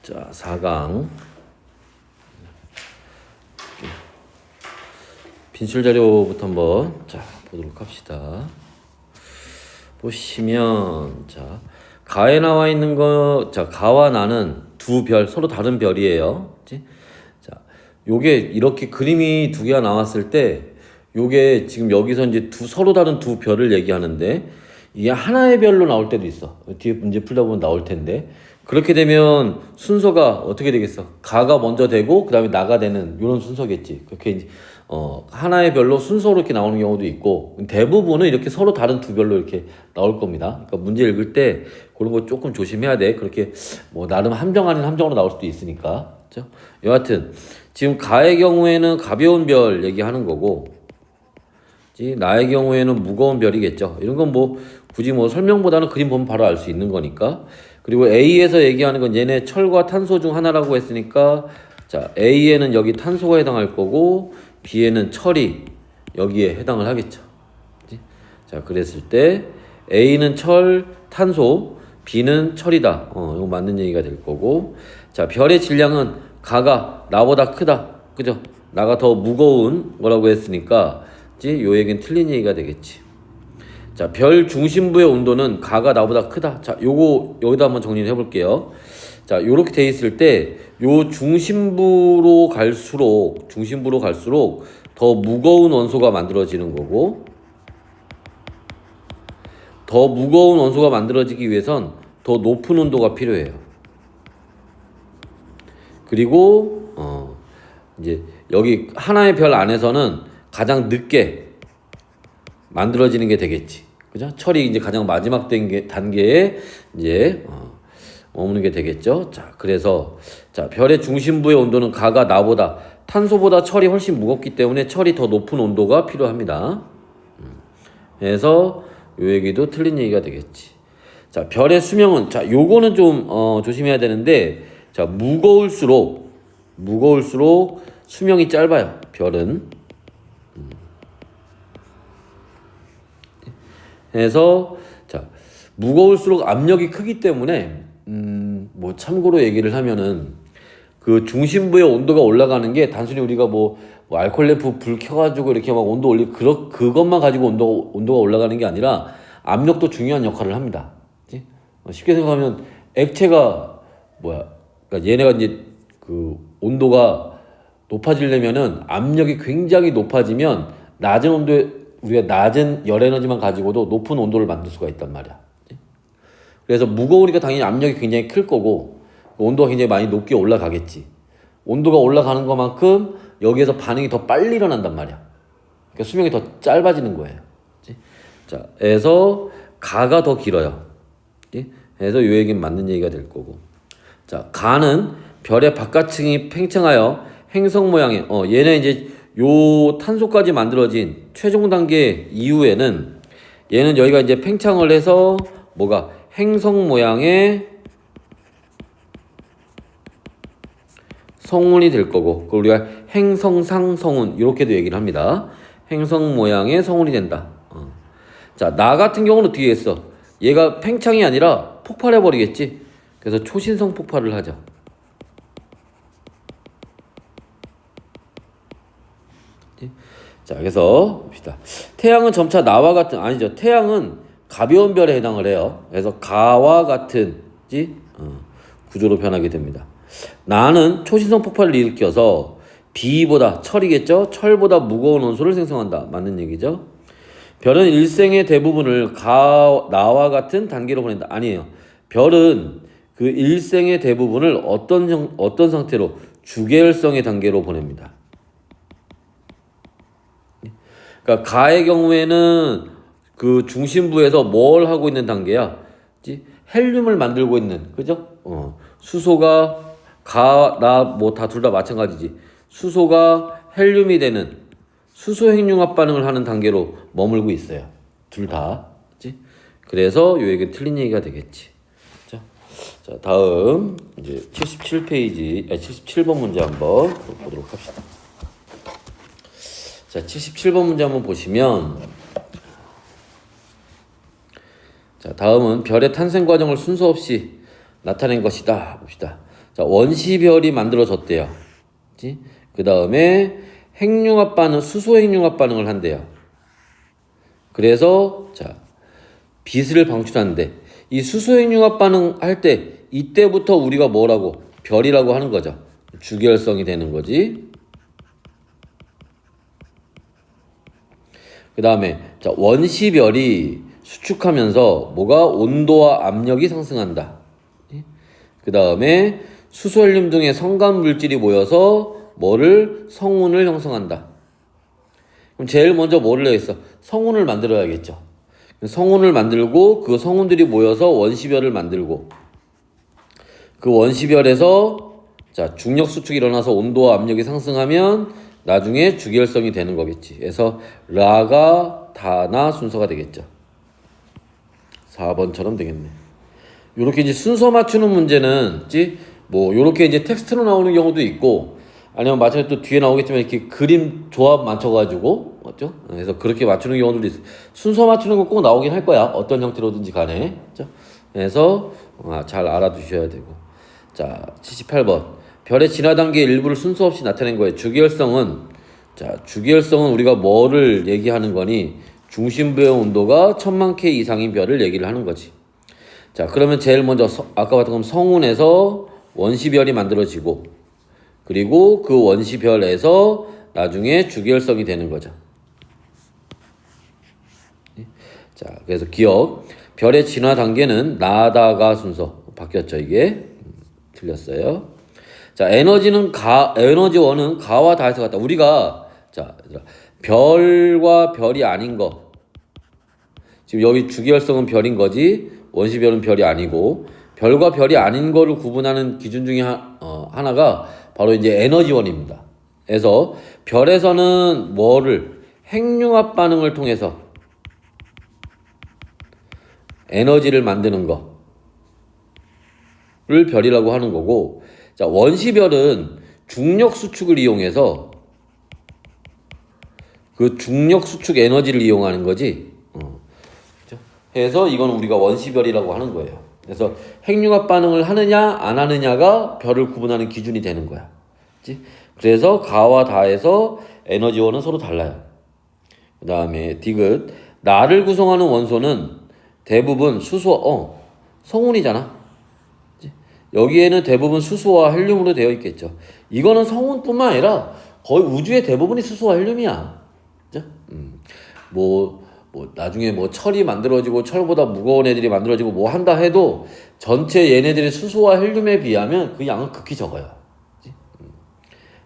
자, 4강. 빈출 자료부터 한번 보도록 합시다. 보시면 가에 나와 있는 거, 가와 나는 두 별, 서로 다른 별이에요. 그치? 요게 이렇게 그림이 두 개가 나왔을 때 요게 지금 여기서 이제 서로 다른 두 별을 얘기하는데 이게 하나의 별로 나올 때도 있어. 뒤에 문제 풀다 보면 나올 텐데 그렇게 되면 순서가 어떻게 되겠어? 가가 먼저 되고 그 다음에 나가 되는 이런 순서겠지. 그렇게 이제 하나의 별로 순서로 이렇게 나오는 경우도 있고 대부분은 이렇게 서로 다른 두 별로 이렇게 나올 겁니다. 그러니까 문제 읽을 때 그런 거 조금 조심해야 돼. 그렇게 뭐 나름 함정 아닌 함정으로 나올 수도 있으니까. 그렇죠? 여하튼 지금 가의 경우에는 가벼운 별 얘기하는 거고 나의 경우에는 무거운 별이겠죠. 이런 건 뭐 굳이 뭐 설명보다는 그림 보면 바로 알 수 있는 거니까. 그리고 A에서 얘기하는 건 얘네 철과 탄소 중 하나라고 했으니까 A에는 여기 탄소가 해당할 거고 B에는 철이 여기에 해당을 하겠죠. 그치? 그랬을 때 A는 철, 탄소, B는 철이다. 이거 맞는 얘기가 될 거고. 별의 질량은 가가 나보다 크다. 그죠? 나가 더 무거운 거라고 했으니까 요 얘기는 틀린 얘기가 되겠지. 별 중심부의 온도는 가가 나보다 크다. 요거 여기다 한번 정리를 해볼게요. 요렇게 돼 있을 때 요 중심부로 갈수록 더 무거운 원소가 만들어지는 거고, 더 무거운 원소가 만들어지기 위해선 더 높은 온도가 필요해요. 그리고 이제 여기 하나의 별 안에서는 가장 늦게 만들어지는 게 되겠지. 그죠? 철이 이제 가장 마지막 단계에 이제 머무는 게 되겠죠. 그래서 별의 중심부의 온도는 가가 나보다 탄소보다 철이 훨씬 무겁기 때문에 철이 더 높은 온도가 필요합니다. 그래서 요 얘기도 틀린 얘기가 되겠지. 별의 수명은 요거는 좀 조심해야 되는데 무거울수록 수명이 짧아요. 별은. 그래서 무거울수록 압력이 크기 때문에 뭐 참고로 얘기를 하면은 그 중심부의 온도가 올라가는 게 단순히 우리가 뭐 알코올 램프 불 켜가지고 이렇게 막 온도 올리고 그것만 가지고 온도가 올라가는 게 아니라 압력도 중요한 역할을 합니다. 그치? 쉽게 생각하면 액체가 그러니까 얘네가 이제 그 온도가 높아지려면은 압력이 굉장히 높아지면 낮은 온도에 우리가 낮은 열 에너지만 가지고도 높은 온도를 만들 수가 있단 말이야. 그래서 무거우니까 당연히 압력이 굉장히 클 거고 온도가 굉장히 많이 높게 올라가겠지. 온도가 올라가는 것만큼 여기에서 반응이 더 빨리 일어난단 말이야. 그러니까 수명이 더 짧아지는 거예요. 그래서 가가 더 길어요. 그래서 이 얘기는 맞는 얘기가 될 거고. 가는 별의 바깥층이 팽창하여 행성 모양의 얘네 이제 요 탄소까지 만들어진 최종 단계 이후에는 얘는 여기가 이제 팽창을 해서 행성 모양의 성운이 될 거고, 그걸 우리가 행성상 성운 이렇게도 얘기를 합니다. 행성 모양의 성운이 된다. 나 같은 경우는 어떻게 했어? 얘가 팽창이 아니라 폭발해 버리겠지. 그래서 초신성 폭발을 하죠. 그래서 봅시다. 태양은 점차 나와 같은 아니죠. 태양은 가벼운 별에 해당을 해요. 그래서 가와 같은 구조로 변하게 됩니다. 나는 초신성 폭발을 일으켜서 B보다 철이겠죠. 철보다 무거운 원소를 생성한다. 맞는 얘기죠. 별은 일생의 대부분을 나와 같은 단계로 보낸다. 아니에요. 별은 그 일생의 대부분을 어떤 상태로 주계열성의 단계로 보냅니다. 그러니까 가의 경우에는 그 중심부에서 뭘 하고 있는 단계야? 헬륨을 만들고 있는, 그죠? 수소가 다 둘 다 마찬가지지. 수소가 헬륨이 되는 수소 핵융합 반응을 하는 단계로 머물고 있어요. 둘 다. 그래서 요 얘기는 틀린 얘기가 되겠지. 다음 이제 77번 문제 한번 보도록 합시다. 77번 문제 한번 보시면 다음은 별의 탄생 과정을 순서 없이 나타낸 것이다. 봅시다. 자, 원시별이 만들어졌대요. 그치? 그 다음에 핵융합 반응, 수소 핵융합 반응을 한대요. 그래서 자, 빛을 방출하는데 이 수소 핵융합 반응 할 때 이때부터 우리가 뭐라고 별이라고 하는 거죠. 주결성이 되는 거지. 그 다음에 자, 원시별이 수축하면서 뭐가 온도와 압력이 상승한다. 그 다음에 수소헬륨 등의 성간 물질이 모여서 뭐를 성운을 형성한다. 그럼 제일 먼저 뭐를 해야겠어? 성운을 만들어야겠죠. 성운을 만들고 그 성운들이 모여서 원시별을 만들고 그 원시별에서 자, 중력 수축이 일어나서 온도와 압력이 상승하면 나중에 주결성이 되는 거겠지. 그래서 라가 다나 순서가 되겠죠. 4번처럼 되겠네. 요렇게 이제 순서 맞추는 문제는 뭐 요렇게 이제 텍스트로 나오는 경우도 있고 아니면 마찬가지로 또 뒤에 나오겠지만 이렇게 그림 조합 맞춰가지고 맞죠? 그래서 그렇게 맞추는 경우들도 있어. 순서 맞추는 거 꼭 나오긴 할 거야. 어떤 형태로든지 간에. 그렇죠? 그래서 잘 알아두셔야 되고. 자, 78번. 별의 진화 단계의 일부를 순서 없이 나타낸 거예요. 주기혈성은 우리가 뭐를 얘기하는 거니? 중심부의 온도가 1000만 K 이상인 별을 얘기를 하는 거지. 자, 그러면 제일 먼저 아까 봤던 것처럼 성운에서 원시별이 만들어지고 그리고 그 원시별에서 나중에 주기혈성이 되는 거죠. 자, 그래서 기억. 별의 진화 단계는 나다가 순서 바뀌었죠. 이게 틀렸어요. 자, 에너지원은 가와 다에서 같다. 우리가 자, 별과 별이 아닌 거. 지금 여기 주기혈성은 별인 거지. 원시별은 별이 아니고 별과 별이 아닌 거를 구분하는 기준 중에 하나가 바로 이제 에너지원입니다. 그래서 별에서는 뭐를 핵융합 반응을 통해서 에너지를 만드는 거를 별이라고 하는 거고, 자, 원시별은 중력 수축을 이용해서 그 중력 수축 에너지를 이용하는 거지. 그렇죠? 해서 이건 우리가 원시별이라고 하는 거예요. 그래서 핵융합 반응을 하느냐 안 하느냐가 별을 구분하는 기준이 되는 거야. 그렇지? 그래서 가와 다에서 에너지원은 서로 달라요. 그 다음에 디귿. 나를 구성하는 원소는 대부분 수소, 성운이잖아. 그치? 여기에는 대부분 수소와 헬륨으로 되어 있겠죠. 이거는 성운뿐만 아니라 거의 우주의 대부분이 수소와 헬륨이야. 그죠? 나중에 철이 만들어지고 철보다 무거운 애들이 만들어지고 뭐 한다 해도 전체 얘네들이 수소와 헬륨에 비하면 그 양은 극히 적어요. 그치?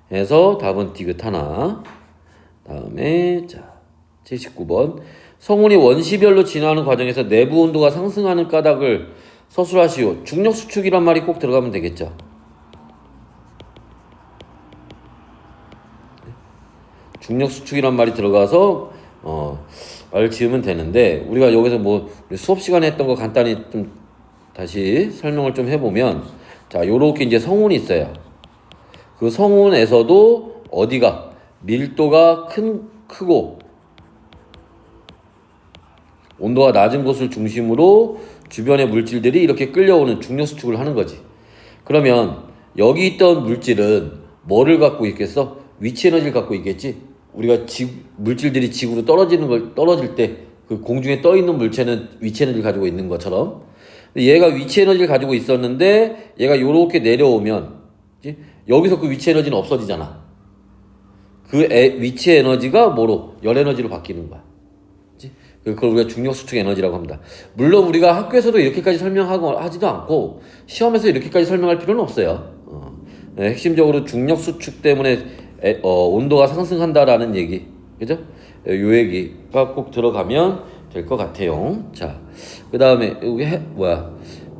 그래서 답은 디귿 하나. 다음에 자 79번. 성운이 원시별로 진화하는 과정에서 내부 온도가 상승하는 까닭을 서술하시오. 중력 수축이란 말이 꼭 들어가면 되겠죠. 중력 수축이란 말이 들어가서 말을 지으면 되는데, 우리가 여기서 수업 시간에 했던 거 간단히 좀 다시 설명을 좀 해보면, 자, 요렇게 이제 성운이 있어요. 그 성운에서도 어디가 밀도가 크고 온도가 낮은 곳을 중심으로 주변의 물질들이 이렇게 끌려오는 중력 수축을 하는 거지. 그러면 여기 있던 물질은 뭐를 갖고 있겠어? 위치 에너지를 갖고 있겠지. 우리가 물질들이 지구로 떨어질 때 그 공중에 떠 있는 물체는 위치 에너지를 가지고 있는 것처럼, 얘가 위치 에너지를 가지고 있었는데 얘가 요렇게 내려오면 여기서 그 위치 에너지는 없어지잖아. 그 위치 에너지가 열 에너지로 바뀌는 거야. 그걸 우리가 중력 수축 에너지라고 합니다. 물론 우리가 학교에서도 이렇게까지 설명하고 하지도 않고 시험에서 이렇게까지 설명할 필요는 없어요. 핵심적으로 중력 수축 때문에 온도가 상승한다라는 얘기, 그죠? 요 얘기가 꼭 들어가면 될 것 같아요. 자, 그 다음에 여기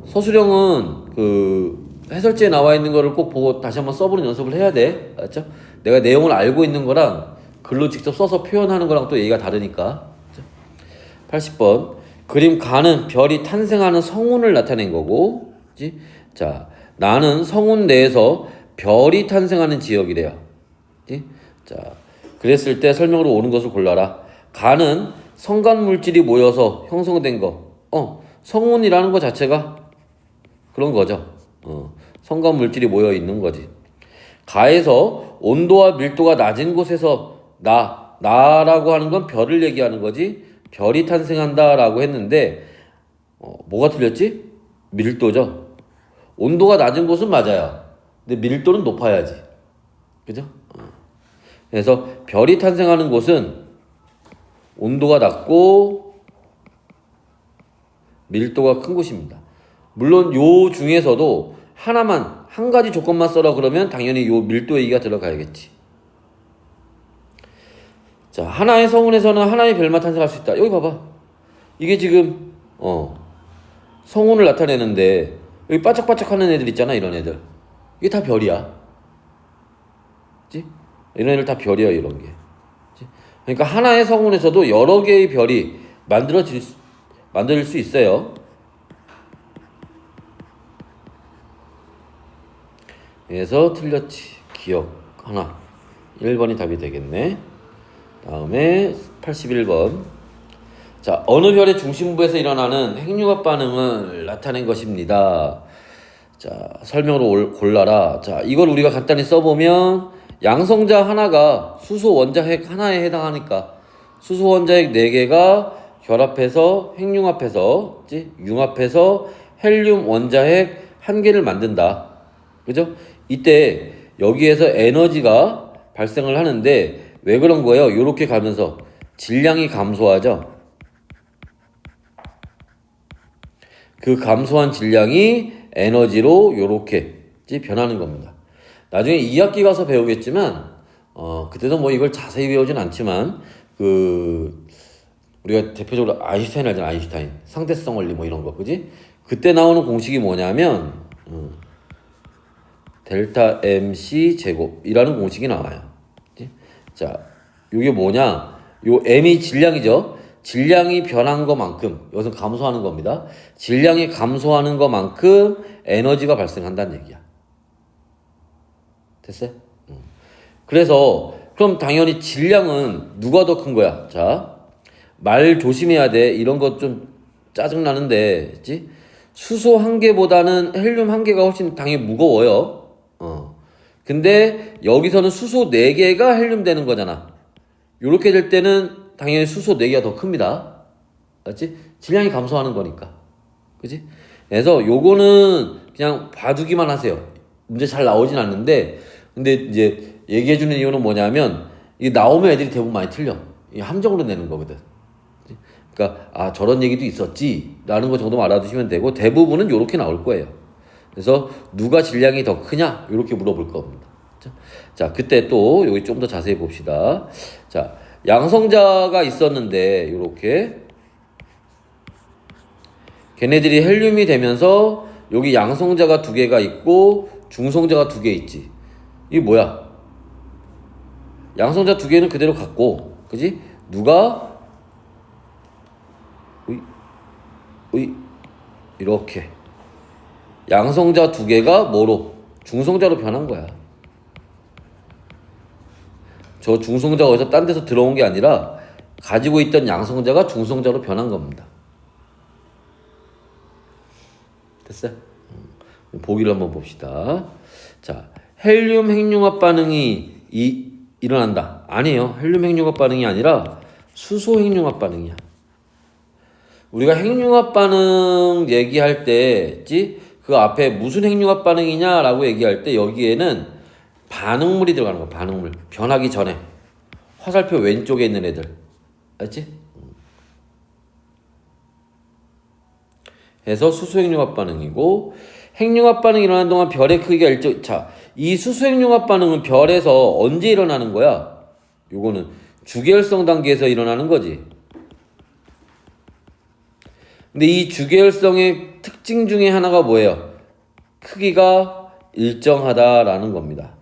서술형은 그 해설지에 나와 있는 거를 꼭 보고 다시 한번 써보는 연습을 해야 돼. 알았죠? 내가 내용을 알고 있는 거랑 글로 직접 써서 표현하는 거랑 또 얘기가 다르니까. 80번. 그림 가는 별이 탄생하는 성운을 나타낸 거고, 그치? 자, 나는 성운 내에서 별이 탄생하는 지역이래요. 그치? 자, 그랬을 때 설명으로 오는 것을 골라라. 가는 성간 물질이 모여서 형성된 거. 성운이라는 거 자체가 그런 거죠. 성간 물질이 모여 있는 거지. 가에서 온도와 밀도가 낮은 곳에서 나라고 하는 건 별을 얘기하는 거지. 별이 탄생한다라고 했는데 뭐가 틀렸지? 밀도죠. 온도가 낮은 곳은 맞아요. 근데 밀도는 높아야지. 그죠? 그래서 별이 탄생하는 곳은 온도가 낮고 밀도가 큰 곳입니다. 물론 요 중에서도 하나만 한 가지 조건만 써라 그러면 당연히 요 밀도 얘기가 들어가야겠지. 자, 하나의 성운에서는 하나의 별만 탄생할 수 있다. 여기 봐봐. 이게 지금 성운을 나타내는데 여기 반짝반짝하는 애들 있잖아. 이런 애들. 이게 다 별이야. 그치? 이런 애들 다 별이야. 이런 게. 그치? 그러니까 하나의 성운에서도 여러 개의 별이 만들 수 있어요. 그래서 틀렸지. 기억 하나. 1번이 답이 되겠네. 다음에 81번. 자, 어느 별의 중심부에서 일어나는 핵융합 반응을 나타낸 것입니다. 자, 설명으로 골라라. 자, 이걸 우리가 간단히 써보면 양성자 하나가 수소 원자핵 하나에 해당하니까 수소 원자핵 4개가 결합해서 핵융합해서 융합해서 헬륨 원자핵 1개를 만든다. 그죠? 이때 여기에서 에너지가 발생을 하는데 왜 그런 거예요? 이렇게 가면서 질량이 감소하죠. 그 감소한 질량이 에너지로 이렇게 변하는 겁니다. 나중에 2학기 가서 배우겠지만 그때도 뭐 이걸 자세히 배우진 않지만 우리가 대표적으로 아인슈타인 알잖아. 아인슈타인 상대성 원리 뭐 이런 거 그지? 그때 나오는 공식이 뭐냐면 델타 MC 제곱이라는 공식이 나와요. 그치? 자, 이게 뭐냐? 요 M이 질량이죠. 질량이 변한 것만큼 이것은 감소하는 겁니다. 질량이 감소하는 것만큼 에너지가 발생한다는 얘기야. 됐어요? 그래서 그럼 당연히 질량은 누가 더 큰 거야? 자, 말 조심해야 돼. 이런 것 좀 짜증나는데, 그치? 수소 1개보다는 헬륨 1개가 훨씬 당연히 무거워요. 근데 여기서는 수소 4개가 헬륨 되는 거잖아. 요렇게 될 때는 당연히 수소 4개가 더 큽니다. 맞지? 질량이 감소하는 거니까. 그치? 그래서 요거는 그냥 봐두기만 하세요. 문제 잘 나오진 않는데, 근데 이제 얘기해주는 이유는 뭐냐면, 이게 나오면 애들이 대부분 많이 틀려. 이게 함정으로 내는 거거든. 그러니까, 저런 얘기도 있었지. 라는 거 정도만 알아두시면 되고, 대부분은 요렇게 나올 거예요. 그래서 누가 질량이 더 크냐? 이렇게 물어볼 겁니다. 자, 그때 또 여기 좀 더 자세히 봅시다. 자, 양성자가 있었는데 이렇게 걔네들이 헬륨이 되면서 여기 양성자가 2개가 있고 중성자가 2개 있지. 이게 뭐야? 양성자 2개는 그대로 갖고, 그지? 누가 이렇게 양성자 2개가 뭐로? 중성자로 변한 거야. 저 중성자가 어디서 딴 데서 들어온 게 아니라 가지고 있던 양성자가 중성자로 변한 겁니다. 됐어요? 보기를 한번 봅시다. 자, 헬륨 핵융합 반응이 일어난다. 아니에요. 헬륨 핵융합 반응이 아니라 수소 핵융합 반응이야. 우리가 핵융합 반응 얘기할 때, 그 앞에 무슨 핵융합 반응이냐라고 얘기할 때 여기에는 반응물이 들어가는 거야. 반응물. 변하기 전에. 화살표 왼쪽에 있는 애들. 알지? 해서 수소 핵융합 반응이고, 핵융합 반응이 일어나는 동안 별의 크기가 자, 이 수소 핵융합 반응은 별에서 언제 일어나는 거야? 요거는 주계열성 단계에서 일어나는 거지. 근데 이 주계열성의 특징 중에 하나가 뭐예요? 크기가 일정하다라는 겁니다.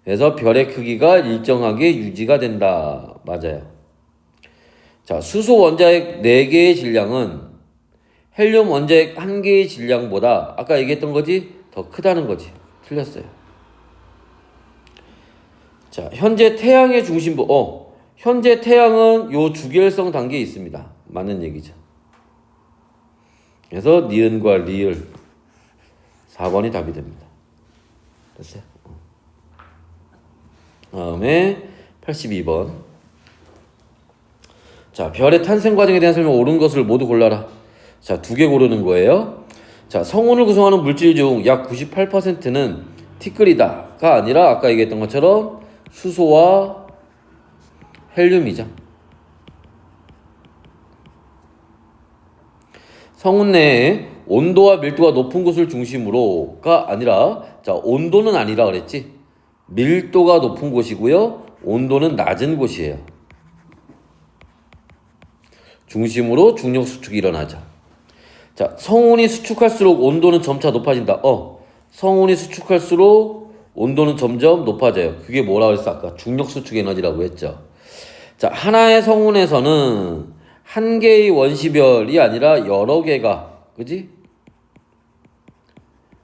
그래서 별의 크기가 일정하게 유지가 된다. 맞아요. 자, 수소 원자핵 4개의 질량은 헬륨 원자핵 1개의 질량보다 아까 얘기했던 거지? 더 크다는 거지. 틀렸어요. 자, 현재 태양의 중심부. 현재 태양은 요 주계열성 단계에 있습니다. 맞는 얘기죠. 그래서 니은과 리을 4번이 답이 됩니다. 됐어요? 다음에 82번. 자, 별의 탄생 과정에 대한 설명 옳은 것을 모두 골라라. 자, 2개 고르는 거예요. 자, 성운을 구성하는 물질 중 약 98%는 티끌이다가 아니라 아까 얘기했던 것처럼 수소와 헬륨이죠. 성운 내에 온도와 밀도가 높은 곳을 중심으로가 아니라, 자, 온도는 아니라 그랬지. 밀도가 높은 곳이고요. 온도는 낮은 곳이에요. 중심으로 중력 수축이 일어나죠. 자, 성운이 수축할수록 온도는 점차 높아진다. 성운이 수축할수록 온도는 점점 높아져요. 그게 뭐라 그랬어? 아까 중력 수축 에너지라고 했죠. 자, 하나의 성운에서는 한 개의 원시별이 아니라 여러 개가, 그지?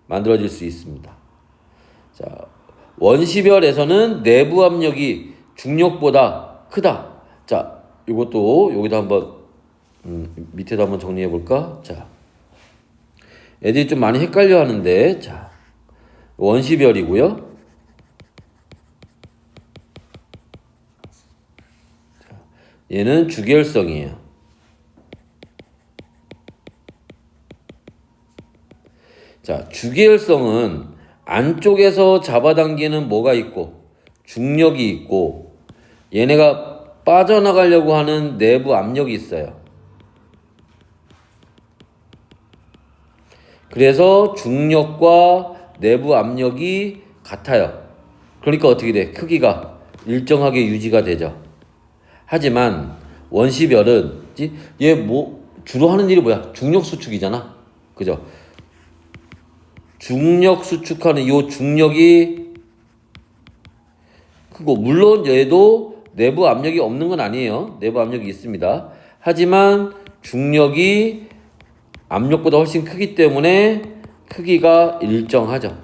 만들어질 수 있습니다. 자, 원시별에서는 내부 압력이 중력보다 크다. 자, 이것도 여기다 한번 밑에도 한번 정리해 볼까? 자, 애들이 좀 많이 헷갈려 하는데, 자, 원시별이고요. 자, 얘는 주계열성이에요. 자, 주계열성은 안쪽에서 잡아당기는 뭐가 있고 중력이 있고 얘네가 빠져나가려고 하는 내부 압력이 있어요. 그래서 중력과 내부 압력이 같아요. 그러니까 어떻게 돼? 크기가 일정하게 유지가 되죠. 하지만 원시별은 얘 뭐 주로 하는 일이 뭐야? 중력 수축이잖아. 그죠? 중력 수축하는 이 중력이 크고, 물론 얘도 내부 압력이 없는 건 아니에요. 내부 압력이 있습니다. 하지만 중력이 압력보다 훨씬 크기 때문에 크기가 일정하죠.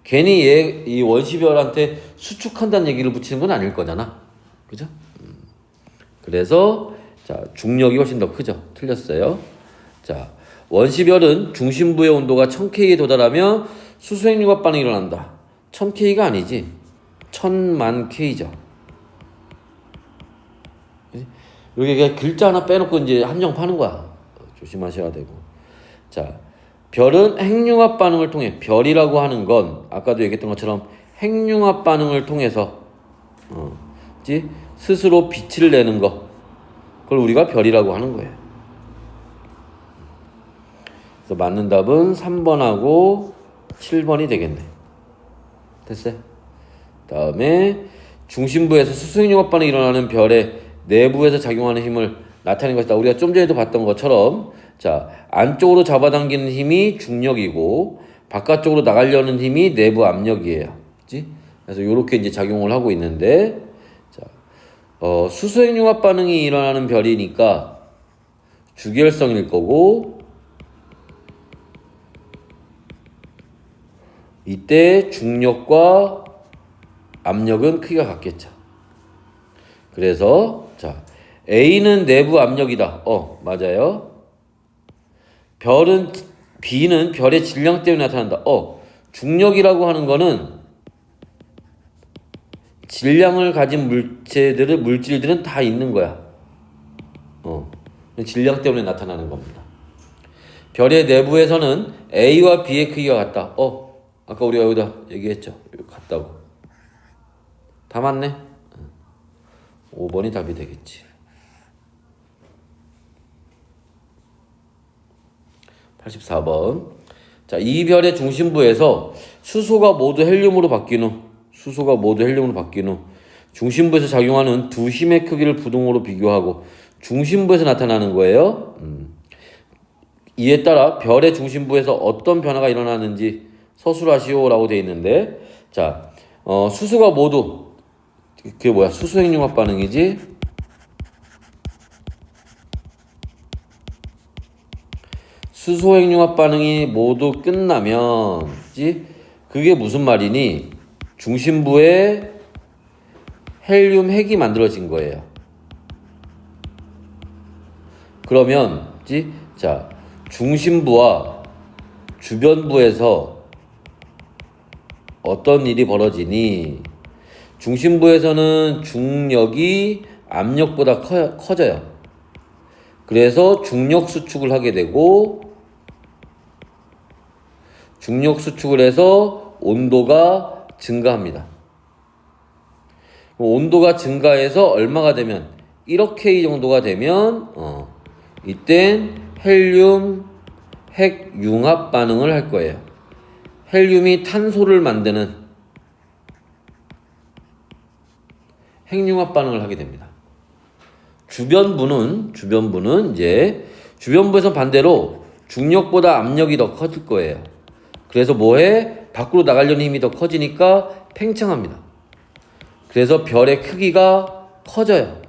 괜히 이 원시별한테 수축한다는 얘기를 붙이는 건 아닐 거잖아. 그죠? 그래서 자, 중력이 훨씬 더 크죠. 틀렸어요. 자, 원시별은 중심부의 온도가 1000K에 도달하면 수소핵융합 반응이 일어난다. 1000K가 아니지. 1000만 K죠. 여기 그냥 글자 하나 빼놓고 이제 함정 파는 거야. 조심하셔야 되고. 자, 별은 핵융합 반응을 통해, 별이라고 하는 건 아까도 얘기했던 것처럼 핵융합 반응을 통해서 스스로 빛을 내는 거, 그걸 우리가 별이라고 하는 거예요. 그래서 맞는 답은 3번하고 7번이 되겠네. 됐어요? 다음에 중심부에서 수소핵융합 반응이 일어나는 별의 내부에서 작용하는 힘을 나타내는 것이다. 우리가 좀 전에도 봤던 것처럼, 자, 안쪽으로 잡아당기는 힘이 중력이고 바깥쪽으로 나가려는 힘이 내부 압력이에요. 그치? 그래서 이렇게 이제 작용을 하고 있는데, 자, 수소핵융합 반응이 일어나는 별이니까 주계열성일 거고, 이때 중력과 압력은 크기가 같겠죠. 그래서 자, A는 내부 압력이다. 맞아요. B는 별의 질량 때문에 나타난다. 중력이라고 하는 거는 질량을 가진 물질들은 다 있는 거야. 질량 때문에 나타나는 겁니다. 별의 내부에서는 A와 B의 크기가 같다. 아까 우리가 여기다 얘기했죠. 같다고. 다 맞네. 5번이 답이 되겠지. 84번. 자, 이 별의 중심부에서 수소가 모두 헬륨으로 바뀐 후 중심부에서 작용하는 두 힘의 크기를 부등호로 비교하고 중심부에서 나타나는 거예요. 이에 따라 별의 중심부에서 어떤 변화가 일어나는지 서술하시오라고 되어 있는데, 자, 수소가 모두, 그게 뭐야? 수소핵융합 반응이지? 수소핵융합 반응이 모두 끝나면, 그게 무슨 말이니? 중심부에 헬륨 핵이 만들어진 거예요. 그러면, 자, 중심부와 주변부에서 어떤 일이 벌어지니 중심부에서는 중력이 압력보다 커져요. 그래서 중력 수축을 하게 되고 중력 수축을 해서 온도가 증가합니다. 온도가 증가해서 얼마가 되면 1억 정도가 되면 이땐 헬륨 핵융합 반응을 할 거예요. 헬륨이 탄소를 만드는 핵융합 반응을 하게 됩니다. 주변부는 이제 주변부에서 반대로 중력보다 압력이 더 커질 거예요. 그래서 뭐해? 밖으로 나가려는 힘이 더 커지니까 팽창합니다. 그래서 별의 크기가 커져요.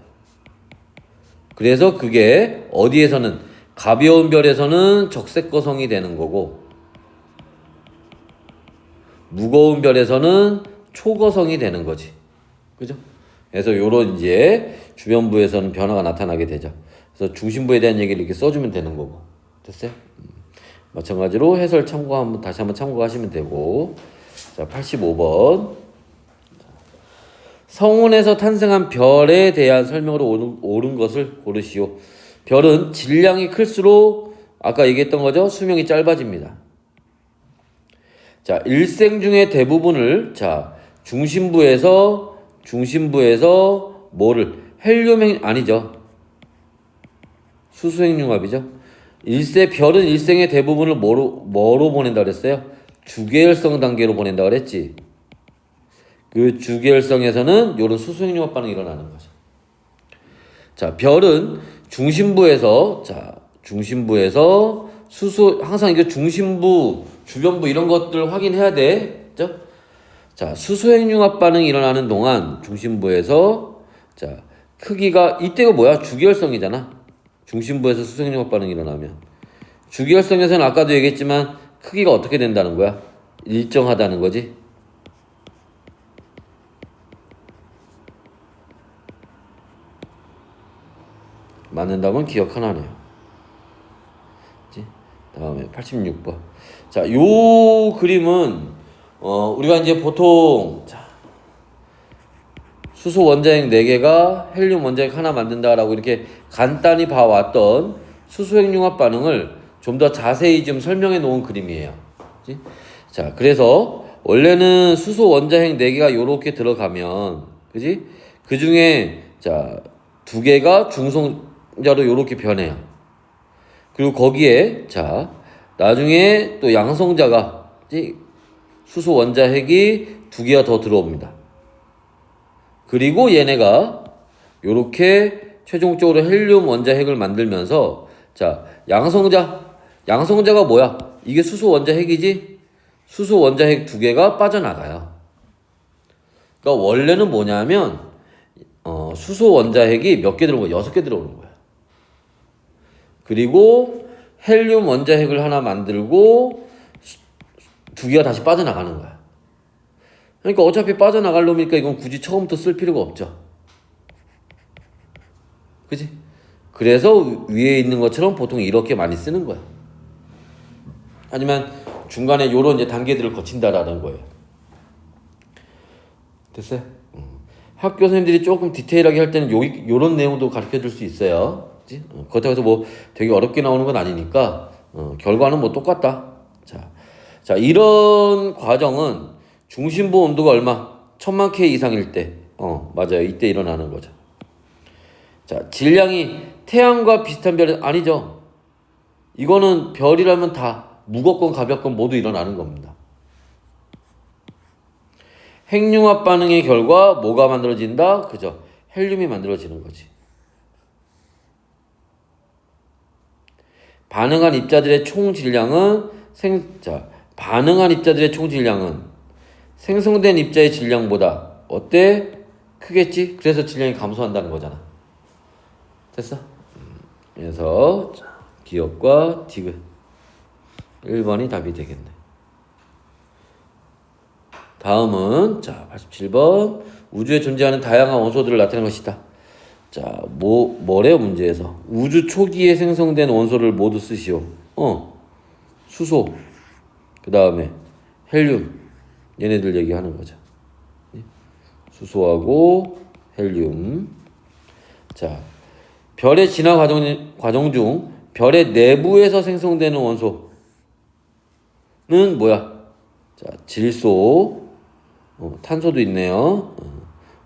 그래서 그게 어디에서는 가벼운 별에서는 적색거성이 되는 거고 무거운 별에서는 초거성이 되는 거지. 그죠? 그래서 요런 이제 주변부에서는 변화가 나타나게 되죠. 그래서 중심부에 대한 얘기를 이렇게 써주면 되는 거고. 됐어요? 마찬가지로 해설 다시 한번 참고하시면 되고. 자, 85번. 성운에서 탄생한 별에 대한 설명으로 옳은 것을 고르시오. 별은 질량이 클수록 아까 얘기했던 거죠. 수명이 짧아집니다. 자, 일생 중에 대부분을 중심부에서 뭐를 아니죠. 수소핵융합이죠. 별은 일생의 대부분을 뭐로 보낸다 그랬어요? 주계열성 단계로 보낸다 그랬지. 그 주계열성에서는 이런 수소핵융합 반응이 일어나는 거죠. 자, 별은 중심부에서 항상 이게 중심부, 주변부 이런 것들 확인해야 돼. 그죠? 자, 수소핵융합 반응이 일어나는 동안 중심부에서 크기가 이때가 뭐야? 주계열성이잖아. 중심부에서 수소핵융합 반응이 일어나면 주계열성에서는 아까도 얘기했지만 크기가 어떻게 된다는 거야? 일정하다는 거지. 맞는다면 기억 하나네요. 다음에 86번. 자, 요 그림은 우리가 이제 보통 수소 원자핵 4개가 헬륨 원자핵 하나 만든다라고 이렇게 간단히 봐왔던 수소핵융합 반응을 좀 더 자세히 좀 설명해 놓은 그림이에요. 그치? 자, 그래서 원래는 수소 원자핵 4개가 요렇게 들어가면, 그지? 그 중에 2개가 중성자로 요렇게 변해요. 그리고 거기에 나중에 또 양성자가 수소 원자핵이 2개가 더 들어옵니다. 그리고 얘네가 요렇게 최종적으로 헬륨 원자핵을 만들면서 양성자가 뭐야? 이게 수소 원자핵이지? 수소 원자핵 2개가 빠져나가요. 그러니까 원래는 뭐냐면 수소 원자핵이 몇 개 들어오는 거야? 6개 들어오는 거야. 그리고 헬륨 원자핵을 하나 만들고 2개가 다시 빠져나가는 거야. 그러니까 어차피 빠져나갈 놈이니까 이건 굳이 처음부터 쓸 필요가 없죠. 그치? 그래서 위에 있는 것처럼 보통 이렇게 많이 쓰는 거야. 하지만 중간에 요런 이제 단계들을 거친다라는 거예요. 됐어요? 학교 선생님들이 조금 디테일하게 할 때는 요런 내용도 가르쳐 줄 수 있어요. 그치? 그렇다고 해서 뭐 되게 어렵게 나오는 건 아니니까 결과는 뭐 똑같다. 자, 이런 과정은 중심부 온도가 얼마? 1000만 K 이상일 때 맞아요. 이때 일어나는 거죠. 자, 질량이 태양과 비슷한 별은 아니죠. 이거는 별이라면 다 무겁건 가볍건 모두 일어나는 겁니다. 핵융합 반응의 결과 뭐가 만들어진다? 그죠? 헬륨이 만들어지는 거지. 반응한 입자들의 총 질량은 생성된 입자의 질량보다 어때? 크겠지? 그래서 질량이 감소한다는 거잖아. 됐어? 그래서 기억과 디귿 1번이 답이 되겠네. 다음은 87번 우주에 존재하는 다양한 원소들을 나타내는 것이다. 뭐래요 문제에서? 우주 초기에 생성된 원소를 모두 쓰시오. 수소, 그 다음에 헬륨, 얘네들 얘기하는 거죠. 수소하고 헬륨. 자, 별의 진화 과정 중 별의 내부에서 생성되는 원소는 뭐야? 자, 질소, 탄소도 있네요.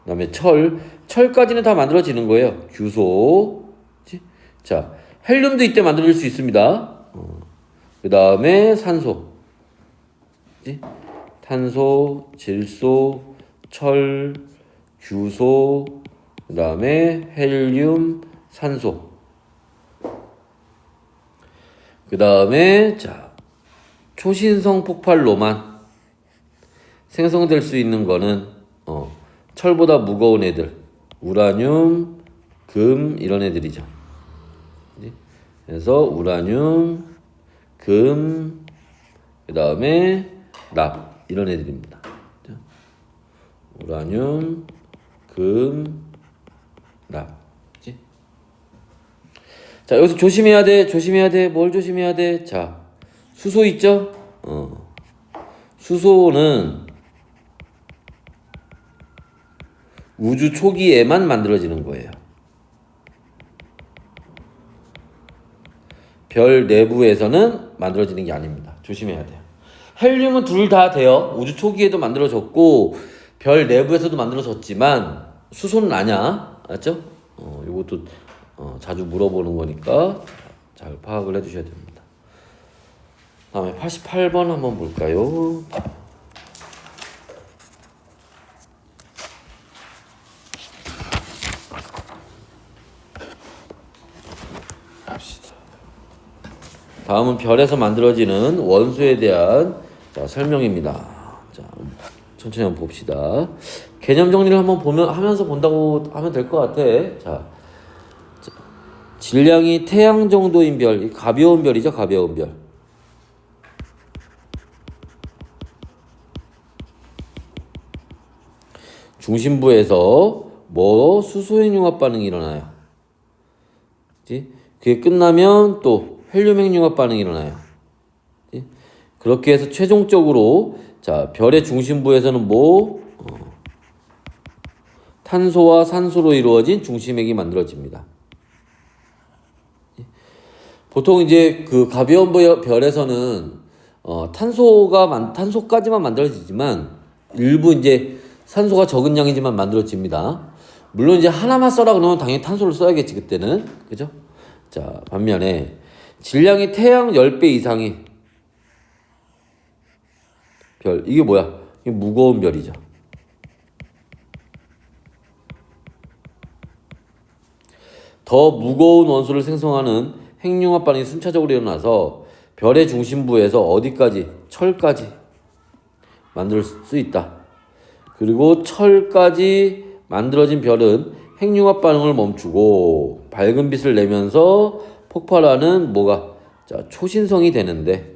그다음에 철까지는 다 만들어지는 거예요. 규소. 그치? 자, 헬륨도 이때 만들어질 수 있습니다. 그다음에 산소. 그치? 탄소, 질소, 철, 규소, 그다음에 헬륨, 산소. 그다음에 자, 초신성 폭발로만 생성될 수 있는 거는 철보다 무거운 애들, 우라늄, 금 이런 애들이죠. 그래서 우라늄, 금, 그다음에 납 이런 애들입니다. 우라늄, 금, 납. 그치? 자, 여기서 조심해야 돼. 뭘 조심해야 돼? 자, 수소 있죠? 수소는 우주 초기에만 만들어지는 거예요. 별 내부에서는 만들어지는 게 아닙니다. 조심해야 돼요. 헬륨은 둘 다 돼요. 우주 초기에도 만들어졌고 별 내부에서도 만들어졌지만 수소는 아니야. 알았죠? 이것도 자주 물어보는 거니까 잘 파악을 해주셔야 됩니다. 다음에 88번 한번 볼까요? 다음은 별에서 만들어지는 원소에 대한 설명입니다. 자, 천천히 한번 봅시다. 개념 정리를 한번 하면서 본다고 하면 될 것 같아. 자, 질량이 태양 정도인 별, 가벼운 별이죠, 가벼운 별. 중심부에서 수소핵융합 반응이 일어나요. 그치? 그게 끝나면 또 헬륨 핵융합 반응이 일어나요. 그렇게 해서 최종적으로 자, 별의 중심부에서는 탄소와 산소로 이루어진 중심핵이 만들어집니다. 보통 이제 그 가벼운 별에서는 탄소까지만 만들어지지만 일부 이제 산소가 적은 양이지만 만들어집니다. 물론 이제 하나만 써라 그러면 당연히 탄소를 써야겠지 그때는. 그죠? 자, 반면에 질량이 태양 10배 이상의 별. 이게 뭐야? 이게 무거운 별이죠. 더 무거운 원소를 생성하는 핵융합 반응이 순차적으로 일어나서 별의 중심부에서 어디까지? 철까지 만들 수 있다. 그리고 철까지 만들어진 별은 핵융합 반응을 멈추고 밝은 빛을 내면서 폭발하는 초신성이 되는데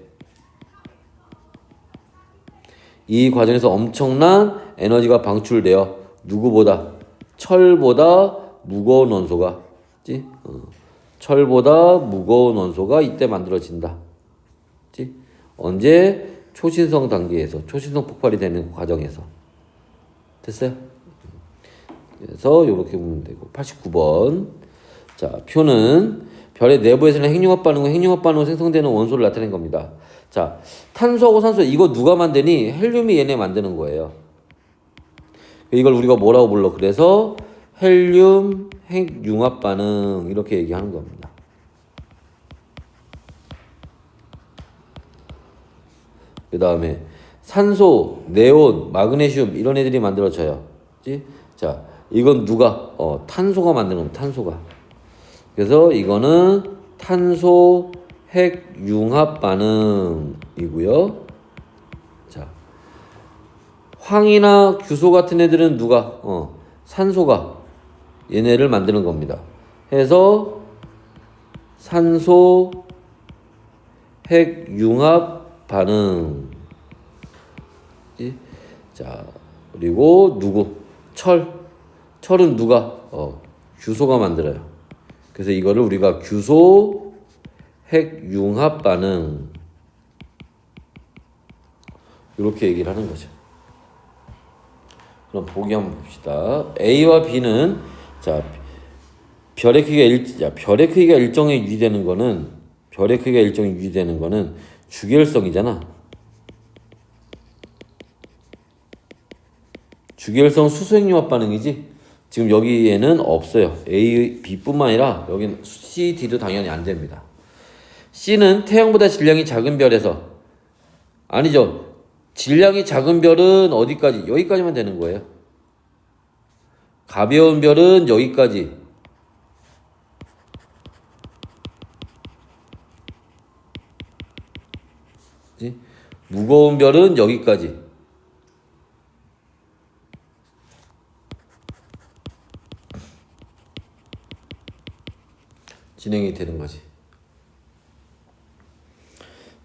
이 과정에서 엄청난 에너지가 방출되어 누구보다 철보다 무거운 원소가 이때 만들어진다. 언제? 초신성 단계에서 초신성 폭발이 되는 과정에서. 됐어요? 그래서 이렇게 보면 되고 89번. 자, 표는 별의 내부에서는 핵융합 반응으로 생성되는 원소를 나타낸 겁니다. 자, 탄소하고 산소 이거 누가 만드니? 헬륨이 얘네 만드는 거예요. 이걸 우리가 뭐라고 불러? 그래서 헬륨 핵융합 반응 이렇게 얘기하는 겁니다. 그 다음에 산소, 네온, 마그네슘 이런 애들이 만들어져요. 그치? 자, 이건 누가? 탄소가 만드는 겁니다. 탄소가. 그래서 이거는 탄소 핵융합 반응이고요. 자, 황이나 규소 같은 애들은 누가? 산소가 얘네를 만드는 겁니다. 해서 산소 핵융합 반응. 자, 그리고 누구? 철은 누가? 규소가 만들어요. 그래서 이거를 우리가 규소 핵융합 반응 이렇게 얘기를 하는 거죠. 그럼 보기 한번 봅시다. A와 B는 자 별의 크기가 일정에 유지되는 거는 주기율성이잖아. 주기율성 수소핵융합 반응이지. 지금 여기에는 없어요. A, B뿐만 아니라 여기는 C, D도 당연히 안 됩니다. C는 태양보다 질량이 작은 별에서 아니죠. 질량이 작은 별은 어디까지? 여기까지만 되는 거예요. 가벼운 별은 여기까지. 그치? 무거운 별은 여기까지. 진행이 되는 거지.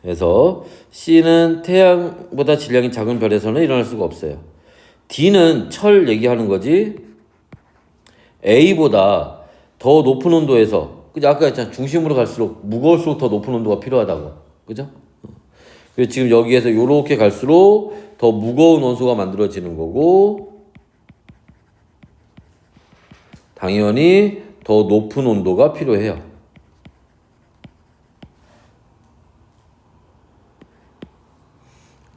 그래서 C는 태양보다 질량이 작은 별에서는 일어날 수가 없어요. D는 철 얘기하는 거지. A보다 더 높은 온도에서, 그죠? 아까 했잖아. 중심으로 갈수록 무거울수록 더 높은 온도가 필요하다고. 그죠? 그래서 지금 여기에서 이렇게 갈수록 더 무거운 원소가 만들어지는 거고, 당연히 더 높은 온도가 필요해요.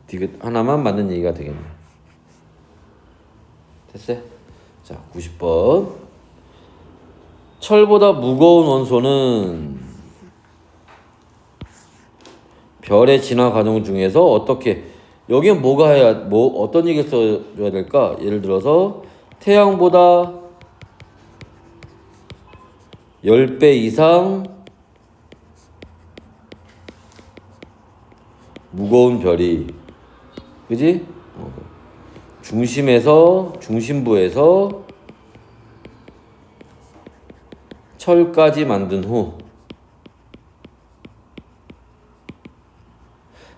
디귿 하나만 맞는 얘기가 되겠네. 됐어요? 자, 90번. 철보다 무거운 원소는 별의 진화 과정 중에서 어떻게, 여기는 뭐가 해야, 어떤 얘기를 써줘야 될까? 예를 들어서 태양보다 10배 이상 무거운 별이, 그지? 중심부에서 철까지 만든 후,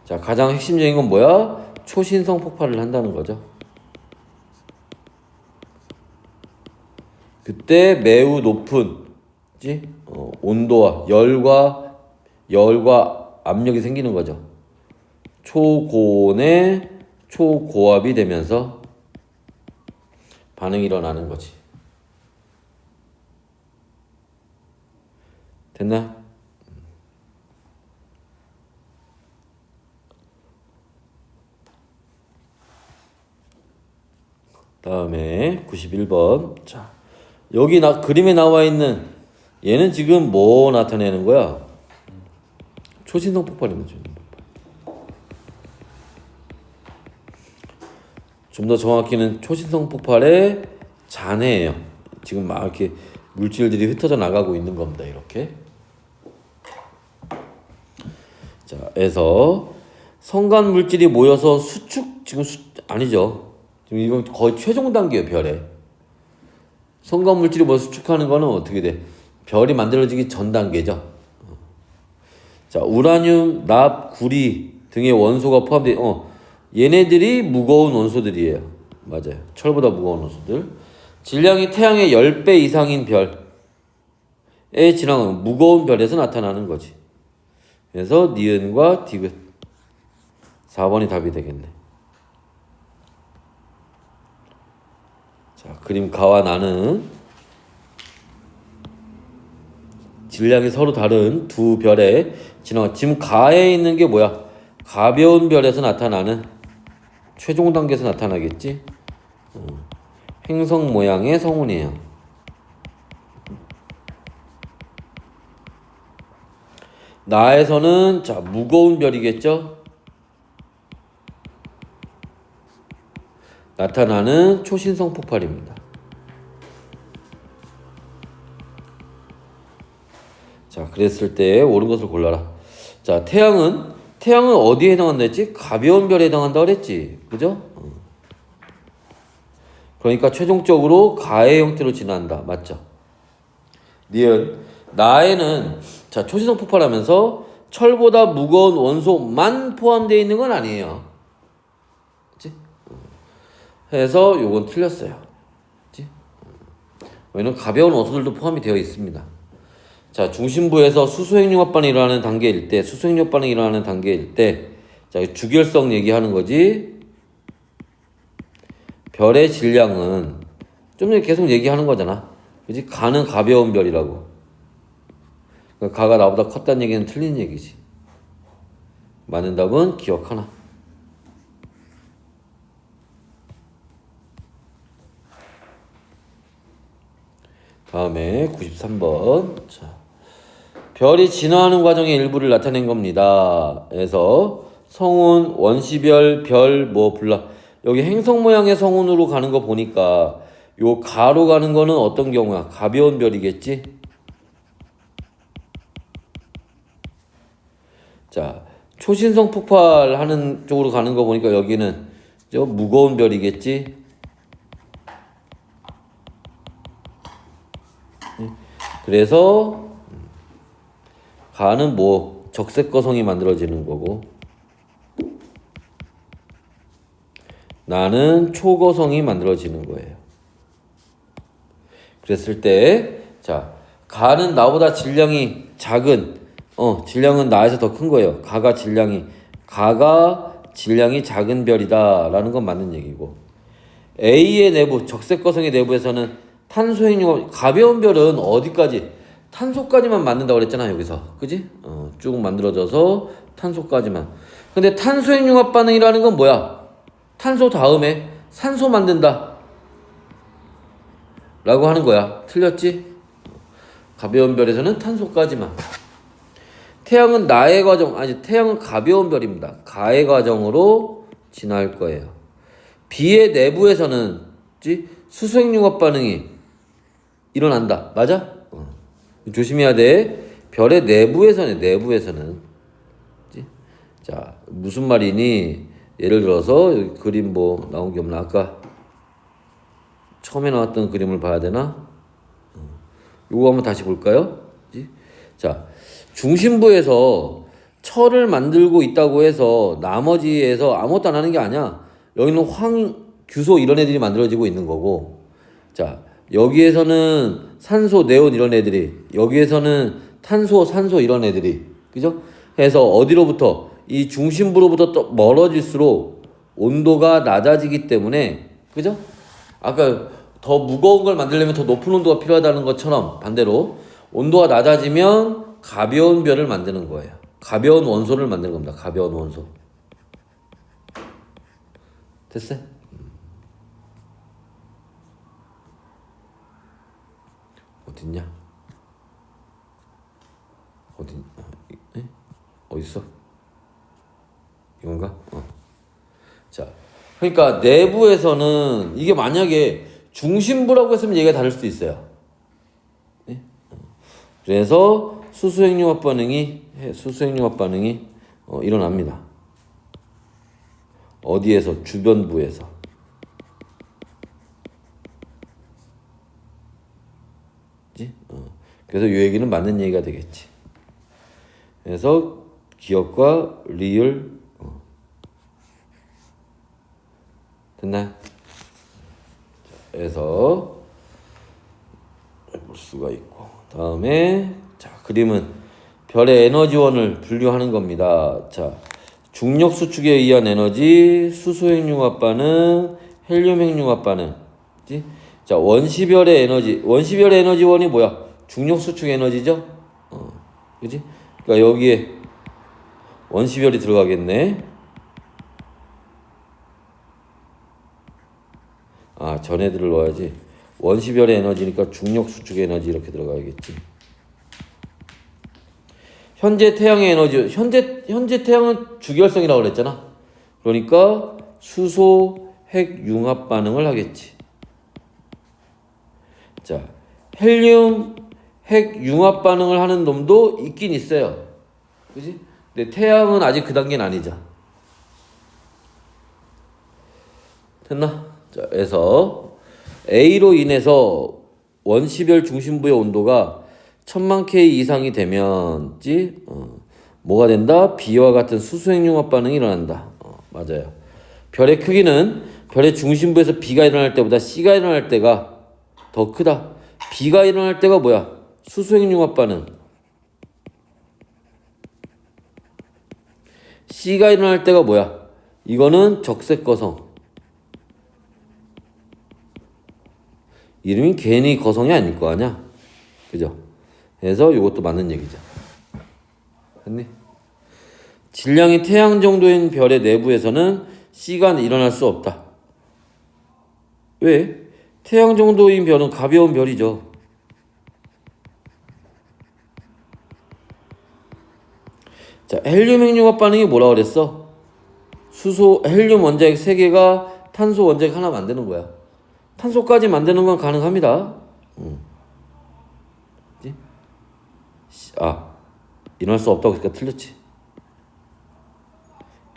자, 가장 핵심적인 건 뭐야? 초신성 폭발을 한다는 거죠. 그때 매우 높은, 그치? 온도와 열과 압력이 생기는 거죠. 초고온에 초고압이 되면서 반응이 일어나는 거지. 됐나? 다음에 91번. 자, 여기 그림에 나와 있는 얘는 지금 뭐 나타내는 거야? 초신성 폭발입니다. 좀 더 정확히는 초신성 폭발의 잔해예요. 지금 막 이렇게 물질들이 흩어져 나가고 있는 겁니다. 이렇게. 자, 그래서 성간 물질이 모여서 아니죠. 지금 이건 거의 최종 단계예요. 별에. 성간 물질이 모여서 수축하는 거는 어떻게 돼? 별이 만들어지기 전 단계죠. 자, 우라늄, 납, 구리 등의 원소가 포함돼. 얘네들이 무거운 원소들이에요. 맞아요. 철보다 무거운 원소들. 질량이 태양의 10배 이상인 별의 진화는 무거운 별에서 나타나는 거지. 그래서 니은과 디귿 4번이 답이 되겠네. 자, 그림 가와 나는 질량이 서로 다른 두 별의 진화. 지금 가에 있는 게 뭐야? 가벼운 별에서 나타나는, 최종 단계에서 나타나겠지. 행성 모양의 성운이에요. 나에서는 자, 무거운 별이겠죠. 나타나는 초신성 폭발입니다. 자, 그랬을 때 옳은 것을 골라라. 자, 태양은 어디에 해당한다 했지? 가벼운 별에 해당한다 그랬지. 그죠? 그러니까 최종적으로 가의 형태로 진화한다. 맞죠? 니은 나에는 자, 초신성 폭발하면서 철보다 무거운 원소만 포함되어 있는 건 아니에요. 그치? 해서 요건 틀렸어요. 그치? 왜냐면 가벼운 원소들도 포함이 되어 있습니다. 자, 중심부에서 수소핵융합 반응이 일어나는 단계일 때, 자, 주결성 얘기하는 거지. 별의 질량은 좀 전에 계속 얘기하는 거잖아. 그지? 가는 가벼운 별이라고. 그러니까 가가 나보다 컸다는 얘기는 틀린 얘기지. 맞는 답은 기억 하나. 다음에 93번. 자, 별이 진화하는 과정의 일부를 나타낸 겁니다. 그래서 성운, 원시별, 별, 뭐 불라. 여기 행성 모양의 성운으로 가는 거 보니까 요 가로 가는 거는 어떤 경우야? 가벼운 별이겠지? 자, 초신성 폭발하는 쪽으로 가는 거 보니까 여기는 저 무거운 별이겠지? 그래서 가는 뭐 적색거성이 만들어지는 거고 나는 초거성이 만들어지는 거예요. 그랬을 때, 자, 가는 나보다 질량이 작은, 질량은 나에서 더 큰 거예요. 가가 질량이 작은 별이다라는 건 맞는 얘기고. A의 내부, 적색거성의 내부에서는 탄소행유가, 가벼운 별은 어디까지? 탄소까지만 만든다고 그랬잖아, 여기서. 그지? 쭉 만들어져서 탄소까지만. 근데 탄소행융합 반응이라는 건 뭐야? 탄소 다음에 산소 만든다. 라고 하는 거야. 틀렸지? 가벼운 별에서는 탄소까지만. 태양은 나의 과정, 아니 태양은 가벼운 별입니다. 가의 과정으로 진화할 거예요. 비의 내부에서는 수소행융합 반응이 일어난다. 맞아? 조심해야 돼. 별의 내부에서는. 자, 무슨 말이니? 예를 들어서 여기 그림 뭐 나온 게 없나? 아까 처음에 나왔던 그림을 봐야 되나? 요거 한번 다시 볼까요? 자, 중심부에서 철을 만들고 있다고 해서 나머지에서 아무것도 안 하는 게 아니야. 여기는 규소 이런 애들이 만들어지고 있는 거고, 자, 여기에서는 산소, 네온 이런 애들이, 여기에서는 탄소, 산소 이런 애들이, 그죠? 해서 어디로부터? 이 중심부로부터 또 멀어질수록 온도가 낮아지기 때문에, 그죠? 아까 더 무거운 걸 만들려면 더 높은 온도가 필요하다는 것처럼 반대로 온도가 낮아지면 가벼운 별을 만드는 거예요. 가벼운 원소를 만드는 겁니다. 가벼운 원소. 됐어? 어딨냐? 어딨어? 이건가? 자, 그러니까 내부에서는 이게 만약에 중심부라고 했으면 얘기가 다를 수도 있어요. 네? 그래서 수소행융합 반응이 일어납니다. 어디에서? 주변부에서. 그래서 이 얘기는 맞는 얘기가 되겠지. 그래서 기억과 리을 됐나요? 그래서 볼 수가 있고, 다음에 자, 그림은 별의 에너지원을 분류하는 겁니다. 자, 중력 수축에 의한 에너지, 수소행융합 반응, 헬륨행융합 반응. 그치? 자, 원시별의 에너지원이 뭐야? 중력 수축 에너지죠? 그지? 그러니까 여기에 원시별이 들어가겠네. 아, 전애들을 넣어야지. 원시별의 에너지니까 중력 수축 에너지 이렇게 들어가야겠지. 현재 태양의 에너지, 현재 태양은 주결성이라고 그랬잖아. 그러니까 수소 핵 융합 반응을 하겠지. 자, 헬륨 핵 융합 반응을 하는 놈도 있긴 있어요. 그지? 근데 태양은 아직 그 단계는 아니죠. 됐나? 자, 그래서 A로 인해서 원시별 중심부의 온도가 1000만 K 이상이 되면 뭐가 된다? B와 같은 수소행융합 반응이 일어난다. 맞아요. 별의 크기는 별의 중심부에서 B가 일어날 때보다 C가 일어날 때가 더 크다. B가 일어날 때가 뭐야? 수소행융합 반응. C가 일어날 때가 뭐야? 이거는 적색거성. 이름이 괜히 거성이 아닐 거 아니야. 그죠? 그래서 이것도 맞는 얘기죠. 됐니? 질량이 태양 정도인 별의 내부에서는 C가 일어날 수 없다. 왜? 태양 정도인 별은 가벼운 별이죠. 자, 헬륨 핵융합 반응이 뭐라 그랬어? 수소, 헬륨 원자핵 3개가 탄소 원자핵 하나 만드는 거야. 탄소까지 만드는 건 가능합니다. 일어날 수 없다고 했으니까 틀렸지.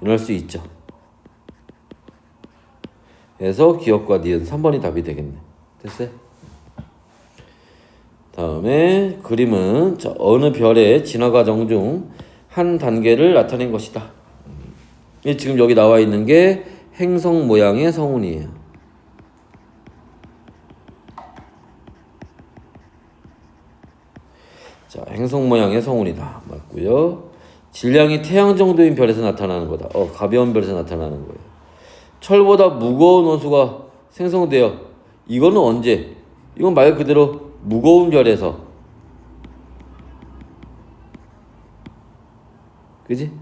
일어날 수 있죠. 그래서 기억과 니은 3번이 답이 되겠네. 됐어요? 다음에 그림은 어느 별의 진화 과정 중 한 단계를 나타낸 것이다. 지금 여기 나와 있는 게 행성 모양의 성운이에요. 자, 행성 모양의 성운이다. 맞고요. 질량이 태양 정도인 별에서 나타나는 거다. 가벼운 별에서 나타나는 거예요. 철보다 무거운 원소가 생성되어. 이거는 언제? 이건 말 그대로 무거운 별에서. 그지?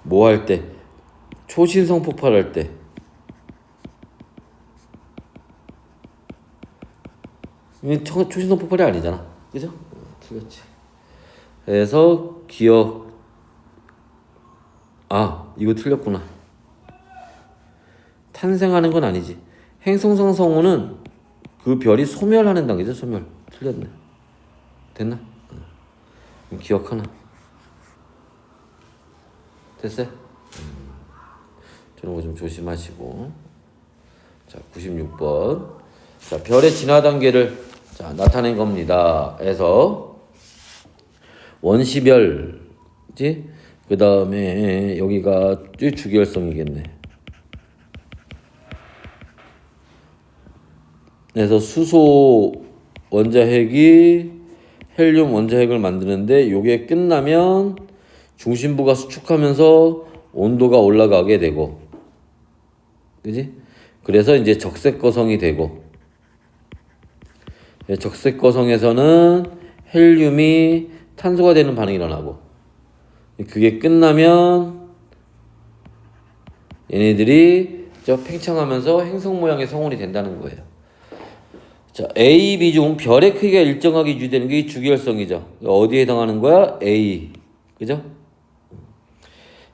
뭐 할 때? 초신성 폭발할 때. 초신성 폭발이 아니잖아. 그죠? 틀렸지. 그래서 기억. 이거 틀렸구나. 탄생하는 건 아니지. 행성상 성운은 그 별이 소멸하는 단계죠. 소멸. 틀렸네. 됐나? 기억하나? 됐어요? 저런 거 좀 조심하시고. 자, 96번. 자, 별의 진화 단계를 나타낸 겁니다. 그래서 원시별이지? 그 다음에 여기가 주기혈성이겠네. 그래서 수소 원자핵이 헬륨 원자핵을 만드는데 요게 끝나면 중심부가 수축하면서 온도가 올라가게 되고, 그지? 그래서 이제 적색거성이 되고, 적색거성에서는 헬륨이 탄소가 되는 반응이 일어나고, 그게 끝나면 얘네들이 팽창하면서 행성 모양의 성운이 된다는 거예요. 자, A, B 중 별의 크기가 일정하게 유지되는 게 주기혈성이죠. 어디에 해당하는 거야? A. 그죠?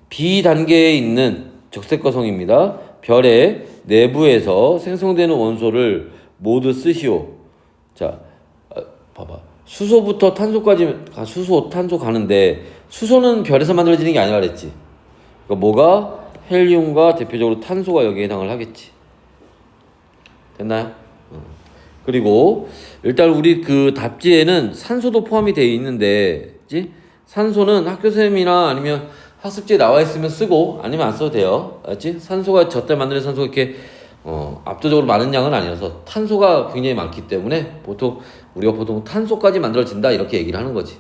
B 단계에 있는 적색거성입니다. 별의 내부에서 생성되는 원소를 모두 쓰시오. 자, 봐봐. 수소부터 탄소까지, 수소, 탄소 가는데, 수소는 별에서 만들어지는 게 아니라 그랬지. 그러니까 뭐가? 헬륨과 대표적으로 탄소가 여기에 해당을 하겠지. 됐나요? 그리고 일단 우리 그 답지에는 산소도 포함이 되어 있는데, 그치? 산소는 학교쌤이나 아니면 학습지에 나와 있으면 쓰고 아니면 안 써도 돼요. 알지? 산소가 저때 만드는 산소가 이렇게 압도적으로 많은 양은 아니어서 탄소가 굉장히 많기 때문에 우리가 보통 탄소까지 만들어진다 이렇게 얘기를 하는 거지.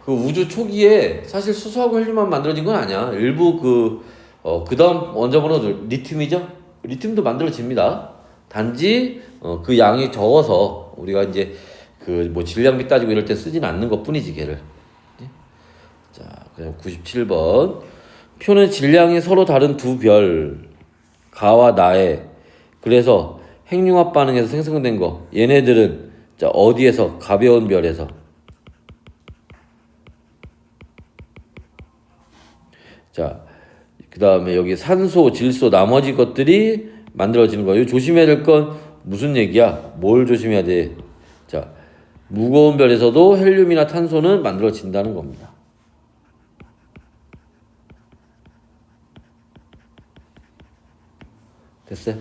그 우주 초기에 사실 수소하고 헬륨만 만들어진 건 아니야. 일부 그 다음 원자번호 리튬이죠? 리튬도 만들어집니다. 단지 그 양이 적어서 우리가 이제 그 뭐 질량비 따지고 이럴 때 쓰지는 않는 것 뿐이지 걔를. 자, 그냥 97번. 표는 질량이 서로 다른 두 별, 가와 나에. 그래서 핵융합 반응에서 생성된 거. 얘네들은 어디에서? 가벼운 별에서. 자, 그 다음에 여기 산소, 질소, 나머지 것들이 만들어지는 거예요. 조심해야 될 건 무슨 얘기야? 뭘 조심해야 돼? 자, 무거운 별에서도 헬륨이나 탄소는 만들어진다는 겁니다. 됐어요?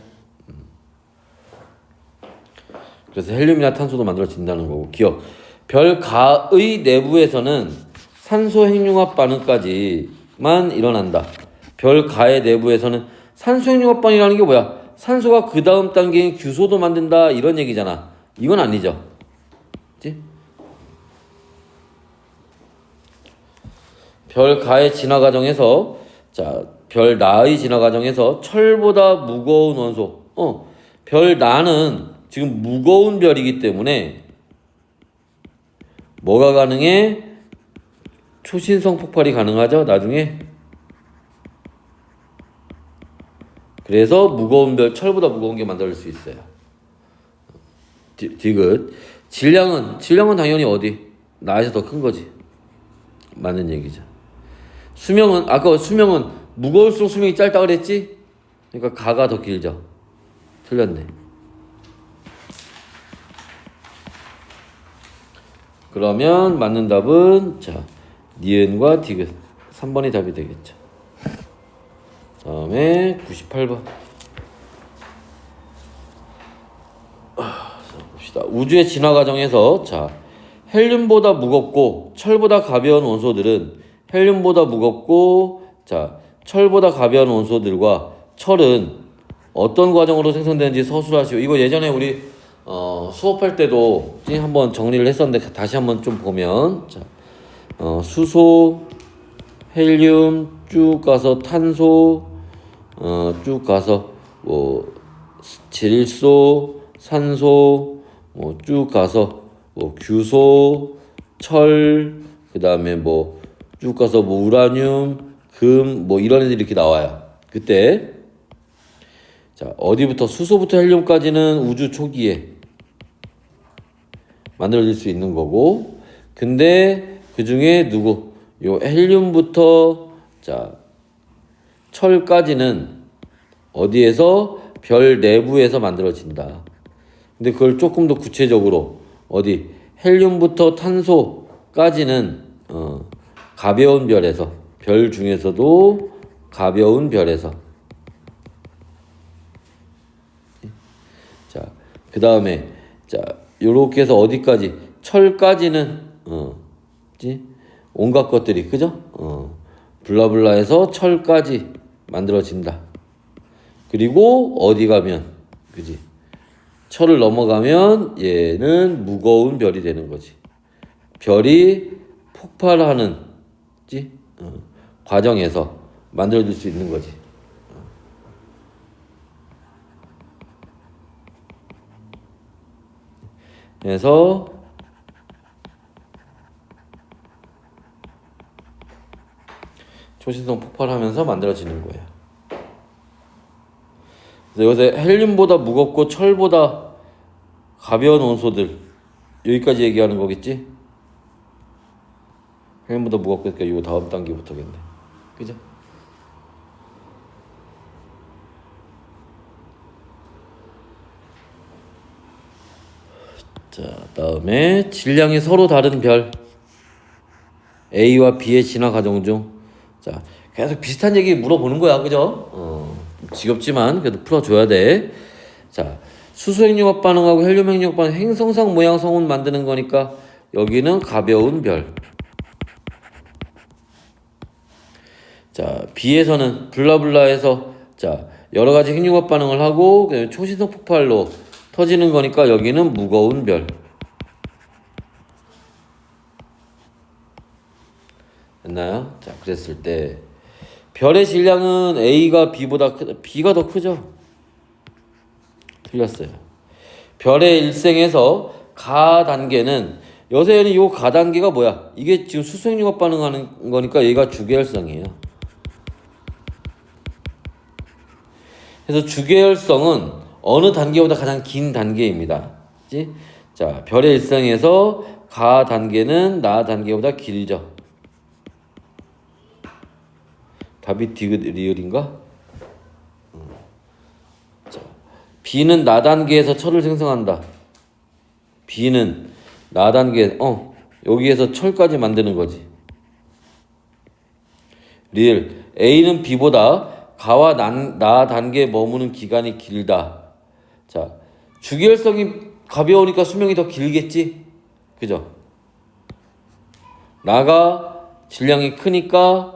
그래서 헬륨이나 탄소도 만들어진다는 거고, 기억. 별 가의 내부에서는 산소 핵융합 반응까지만 일어난다. 별 가의 내부에서는 산소 핵융합 반응이라는 게 뭐야? 산소가 그 다음 단계인 규소도 만든다 이런 얘기잖아. 이건 아니죠. 그치? 별 가의 진화 과정에서 자, 별 나의 진화 과정에서 철보다 무거운 원소. 별 나는 지금 무거운 별이기 때문에 뭐가 가능해? 초신성 폭발이 가능하죠, 나중에. 그래서 무거운 별, 철보다 무거운 게 만들 수 있어요. 디귿. 질량은 당연히 어디? 나에서 더 큰 거지. 맞는 얘기죠. 아까 수명은 무거울수록 수명이 짧다 그랬지? 그러니까 가가 더 길죠. 틀렸네. 그러면 맞는 답은 자, 니은과 디귿 3번이 답이 되겠죠. 다음에 98번. 봅시다. 우주의 진화 과정에서 자, 헬륨보다 무겁고 철보다 가벼운 원소들은 헬륨보다 무겁고 자, 철보다 가벼운 원소들과 철은 어떤 과정으로 생성되는지 서술하시오. 이거 예전에 우리 수업할 때도 한번 정리를 했었는데 다시 한번 좀 보면 자, 수소, 헬륨 쭉 가서 탄소, 쭉 가서 뭐 질소, 산소, 뭐 쭉 가서 뭐 규소, 철, 그다음에 뭐 쭉 가서 뭐 우라늄, 금, 뭐 이런 애들이 이렇게 나와요. 그때 자, 어디부터 수소부터 헬륨까지는 우주 초기에 만들어질 수 있는 거고, 근데 그 중에 요 헬륨부터 자, 철까지는 어디에서? 별 내부에서 만들어진다. 근데 그걸 조금 더 구체적으로 어디? 헬륨부터 탄소까지는 가벼운 별에서, 별 중에서도 가벼운 별에서. 자, 그 다음에 자, 요렇게 해서 어디까지? 철까지는 온갖 것들이 그죠? 블라블라해서 철까지 만들어진다. 그리고 어디 가면 그지? 철을 넘어가면 얘는 무거운 별이 되는 거지. 별이 폭발하는 과정에서 만들어질 수 있는 거지. 그래서 초신성 폭발하면서 만들어지는 거예요. 그래서 여기서 헬륨보다 무겁고 철보다 가벼운 원소들 여기까지 얘기하는 거겠지? 헬륨보다 무겁고 그러니까 이거 다음 단계부터겠네. 그죠? 자, 다음에 질량이 서로 다른 별 A와 B의 진화 과정 중 자, 계속 비슷한 얘기 물어보는 거야. 그죠? 지겹지만 그래도 풀어줘야 돼. 자, 수소 핵융합 반응하고 헬륨 핵융합 반응 행성상 모양 성운 만드는 거니까 여기는 가벼운 별. 자, B에서는 블라블라해서 자, 여러 가지 핵융합 반응을 하고 그다음에 초신성 폭발로 터지는 거니까 여기는 무거운 별. 됐나요? 자, 그랬을 때 별의 질량은 A가 B보다 크다. B가 더 크죠? 틀렸어요. 별의 일생에서 가 단계는 여세연이 요 가 단계가 뭐야? 이게 지금 수소핵융합 반응하는 거니까 얘가 주계열성이에요. 그래서 주계열성은 어느 단계보다 가장 긴 단계입니다. 그치? 자, 별의 일생에서 가 단계는 나 단계보다 길죠. 답이 디귿 리을인가? 자, B는 나 단계에서 철을 생성한다. B는 나 단계, 여기에서 철까지 만드는 거지. 리을 A는 B보다 가와 나 단계에 머무는 기간이 길다. 자, 주계열성이 가벼우니까 수명이 더 길겠지? 그죠? 나가 질량이 크니까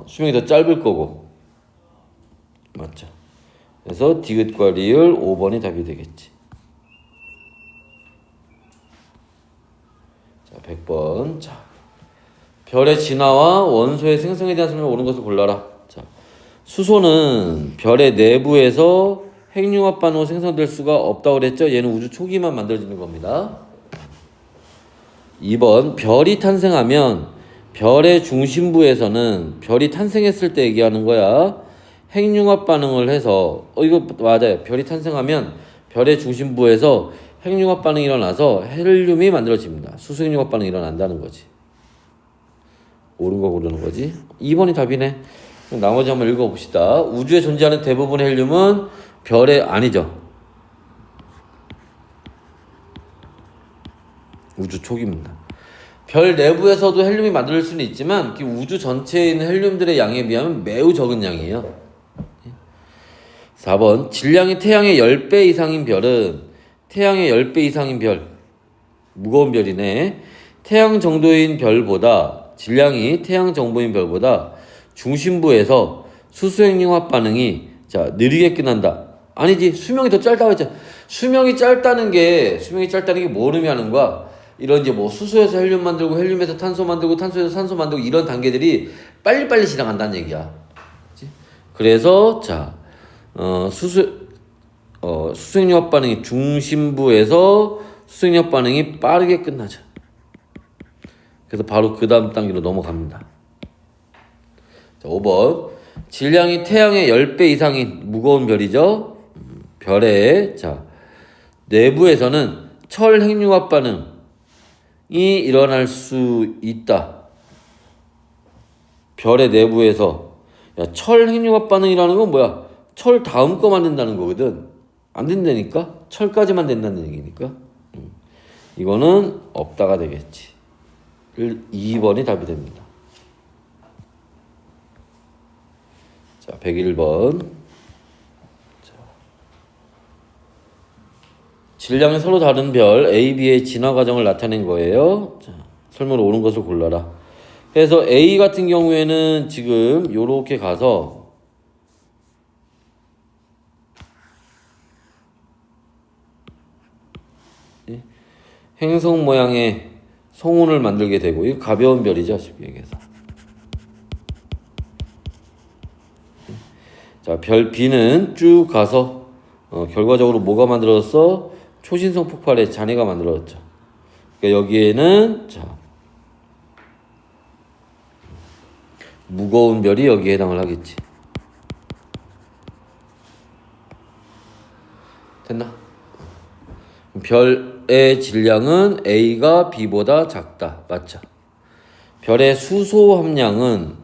수명이 더 짧을 거고. 맞죠? 그래서 디귿과 리을 5번이 답이 되겠지. 자, 100번. 자, 별의 진화와 원소의 생성에 대한 설명을 옳은 것을 골라라. 자, 수소는 별의 내부에서 핵융합 반응으로 생성될 수가 없다고 그랬죠. 얘는 우주 초기만 만들어지는 겁니다. 2번 별이 탄생하면 별의 중심부에서는 별이 탄생했을 때 얘기하는 거야. 핵융합 반응을 해서 이거 맞아요. 별이 탄생하면 별의 중심부에서 핵융합 반응이 일어나서 헬륨이 만들어집니다. 수소 핵융합 반응이 일어난다는 거지. 옳은 거 고르는 거지. 2번이 답이네. 나머지 한번 읽어봅시다. 우주에 존재하는 대부분의 헬륨은 별의 아니죠. 우주 초기입니다. 별 내부에서도 헬륨이 만들 수는 있지만 우주 전체에 있는 헬륨들의 양에 비하면 매우 적은 양이에요. 4번 질량이 태양의 10배 이상인 별은 태양의 10배 이상인 별 무거운 별이네. 태양 정도인 별보다 질량이 태양 정도인 별보다 중심부에서 수소핵융합 반응이 자 느리게 끝난다. 아니지 수명이 더 짧다고 했죠. 수명이 짧다는 게 뭘 의미하는 거야? 이런 이제 뭐 수소에서 헬륨 만들고 헬륨에서 탄소 만들고 탄소에서 산소 만들고 이런 단계들이 빨리빨리 지나간다는 얘기야. 그치? 그래서 자 수소핵융합 반응이 중심부에서 수소핵융합 반응이 빠르게 끝나죠. 그래서 바로 그 다음 단계로 넘어갑니다. 자, 5번 질량이 태양의 10배 이상인 무거운 별이죠. 별의 자 내부에서는 철 핵융합 반응이 일어날 수 있다. 별의 내부에서 철 핵융합 반응이라는 건 뭐야? 철 다음 거 만든다는 거거든. 안 된다니까? 철까지만 된다는 얘기니까. 이거는 없다가 되겠지. 2번이 답이 됩니다. 자, 101번. 자, 질량이 서로 다른 별 A, B의 진화 과정을 나타낸 거예요. 자, 설명을 옳은 것을 골라라. 그래서 A 같은 경우에는 지금 요렇게 가서 행성 모양의 성운을 만들게 되고 이거 가벼운 별이죠. 쉽게 얘기해서. 자, 별 B는 쭉 가서 결과적으로 뭐가 만들어졌어? 초신성 폭발의 잔해가 만들어졌죠. 그러니까 여기에는 자 무거운 별이 여기에 해당을 하겠지. 됐나? 별의 질량은 A가 B보다 작다. 맞죠? 별의 수소 함량은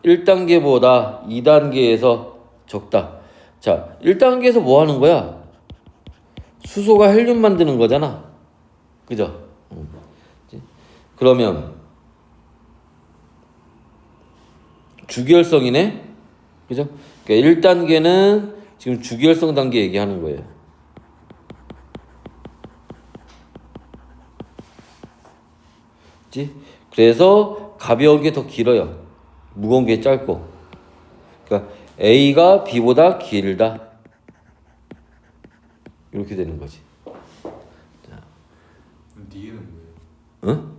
1단계보다 2단계에서 적다. 자, 1단계에서 뭐 하는 거야? 수소가 헬륨 만드는 거잖아. 그죠? 그러면 주기혈성이네? 그죠? 그러니까 1단계는 지금 주기혈성 단계 얘기하는 거예요. 그래서 가벼운 게 더 길어요. 무거운 게 짧고. 그러니까 A가 B보다 길다. 이렇게 되는 거지. 자. 니은은 뭐예요? 응?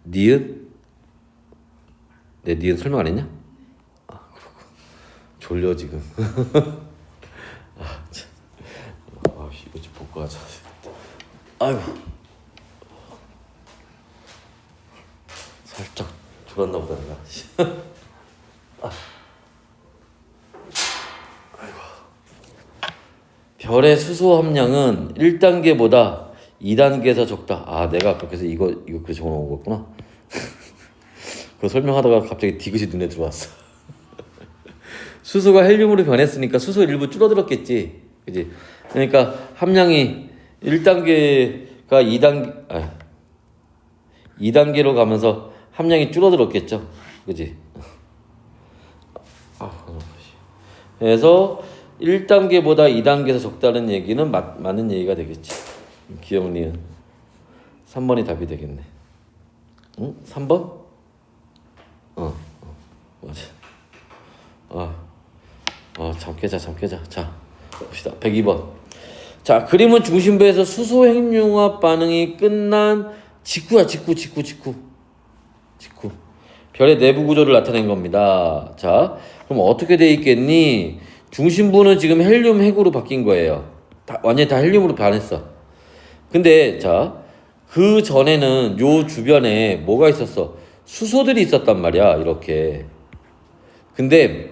니은? 내 니은 설명 안 했냐? 아, 그렇고. 졸려 지금. 아, 참. 아, 이거 좀 복구 하자. 아이고. 살짝 졸았나 보다 내가. 아. 아이고. 별의 수소 함량은 1단계보다 2단계에서 적다. 아, 내가 아까 그래서 이거 그렇게 적어놓은 거구나. 그거 설명하다가 갑자기 디귿이 눈에 들어왔어. 수소가 헬륨으로 변했으니까 수소 일부 줄어들었겠지. 그지? 그러니까 함량이 1단계가 2단계로 가면서 함량이 줄어들었겠죠. 그지? 그래서 1단계보다 2단계에서 적다는 얘기는 맞는 얘기가 되겠지. 기억니은 3번이 답이 되겠네. 응? 3번? 맞아. 잠 깨자. 자, 봅시다. 102번. 자, 그림은 중심부에서 수소 핵융합 반응이 끝난 직후. 별의 내부 구조를 나타낸 겁니다. 자, 그럼 어떻게 돼 있겠니? 중심부는 지금 헬륨 핵으로 바뀐 거예요. 완전히 다 헬륨으로 변했어. 근데 자, 그 전에는 요 주변에 뭐가 있었어? 수소들이 있었단 말이야. 이렇게. 근데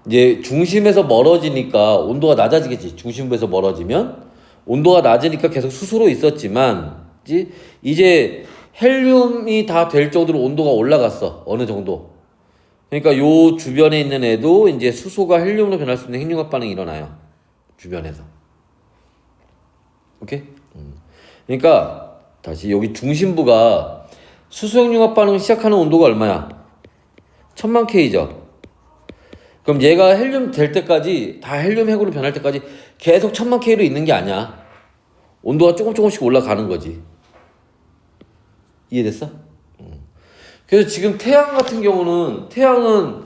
이제 중심에서 멀어지니까 온도가 낮아지겠지. 중심부에서 멀어지면 온도가 낮으니까 계속 수소로 있었지만 이제 헬륨이 다 될 정도로 온도가 올라갔어. 어느 정도. 그러니까 요 주변에 있는 애도 이제 수소가 헬륨으로 변할 수 있는 핵융합 반응이 일어나요. 주변에서. 오케이? 그러니까 다시 여기 중심부가 수소 핵융합 반응 시작하는 온도가 얼마야? 1000만 K죠. 그럼 얘가 헬륨 될 때까지 다 헬륨 핵으로 변할 때까지 계속 1000만 K로 있는 게 아니야. 온도가 조금씩 올라가는 거지. 이해됐어? 그래서 지금 태양 같은 경우는 태양은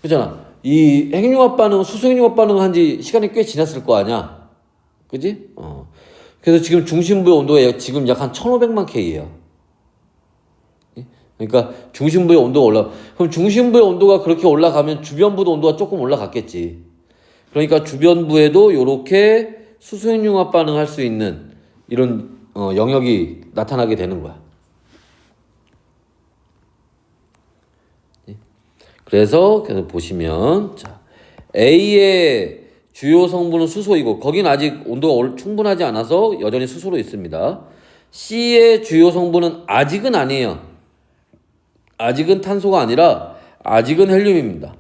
그잖아. 이 핵융합 반응, 수소 핵융합 반응 한지 시간이 꽤 지났을 거 아니야. 그지? 그래서 지금 중심부의 온도가 지금 약 한 1500만 K예요. 그러니까 중심부의 온도가 그럼 중심부의 온도가 그렇게 올라가면 주변부도 온도가 조금 올라갔겠지. 그러니까 주변부에도 요렇게 수소 핵융합 반응할 수 있는 이런 영역이 나타나게 되는 거야. 그래서 보시면 자, A의 주요 성분은 수소이고 거긴 아직 온도가 충분하지 않아서 여전히 수소로 있습니다. C의 주요 성분은 아직은 아니에요. 아직은 탄소가 아니라 아직은 헬륨입니다.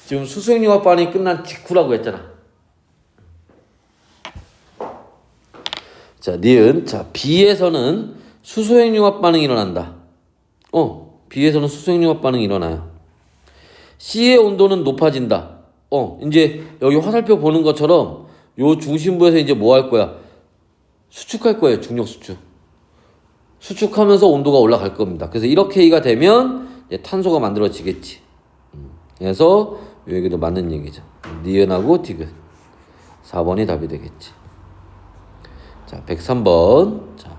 지금 수소 핵융합 반응이 끝난 직후라고 했잖아. 자, 니은 자 B에서는 수소 핵융합 반응이 일어난다. B에서는 수소 핵융합 반응이 일어나요. C의 온도는 높아진다. 이제 여기 화살표 보는 것처럼 요 중심부에서 이제 뭐 할 거야? 수축할 거예요. 중력 수축. 수축하면서 온도가 올라갈 겁니다. 그래서 이렇게 K가 되면 이제 탄소가 만들어지겠지. 그래서 여기도 맞는 얘기죠. 니은하고 디귿. 4번이 답이 되겠지. 자, 103번. 자,